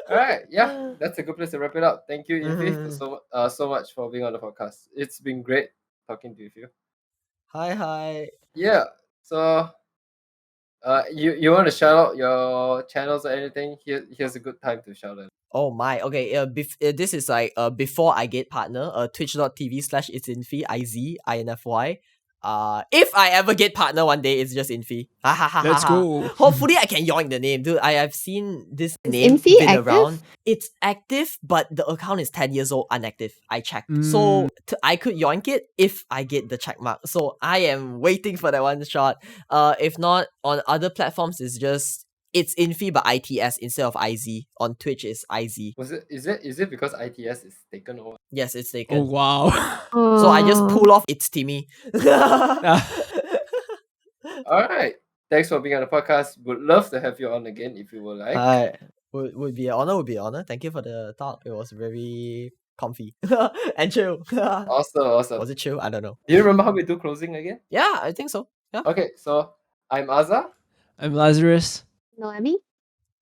All right, yeah, that's a good place to wrap it up. Thank you, Infy, Mhm. so much for being on the podcast. It's been great talking to you. Hi. Yeah, so you want to shout out your channels or anything? Here's a good time to shout out. Oh my. Okay. This is like before I get partner. Twitch.tv/it's Infy IZINFY. If I ever get partner one day, it's just Infy. Let's go. Hopefully, I can yoink the name, dude. I have seen this Is name Infy been active? around. It's active, but the account is 10 years old, unactive. I checked, so I could yoink it if I get the check mark. So I am waiting for that one shot. If not, on other platforms, it's Infy but ITS instead of IZ. On Twitch, it's IZ. Is it because ITS is taken over? Yes, it's taken. Oh wow. So I just Oh. pull off it's Timmy. All right. Thanks for being on the podcast. Would love to have you on again if you would like. Hi. Would be an honor. Would be an honor. Thank you for the talk. It was very comfy and chill. Awesome. Was it chill? I don't know. Do you remember how we do closing again? Yeah, I think so. Yeah. Okay, so I'm Aza, I'm Lazarus. Noemi?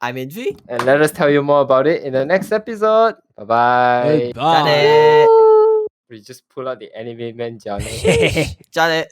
I'm Infy. and let us tell you more about it in the next episode. Bye bye. Bye. Janet. We just pull out the anime man Janice. Janet.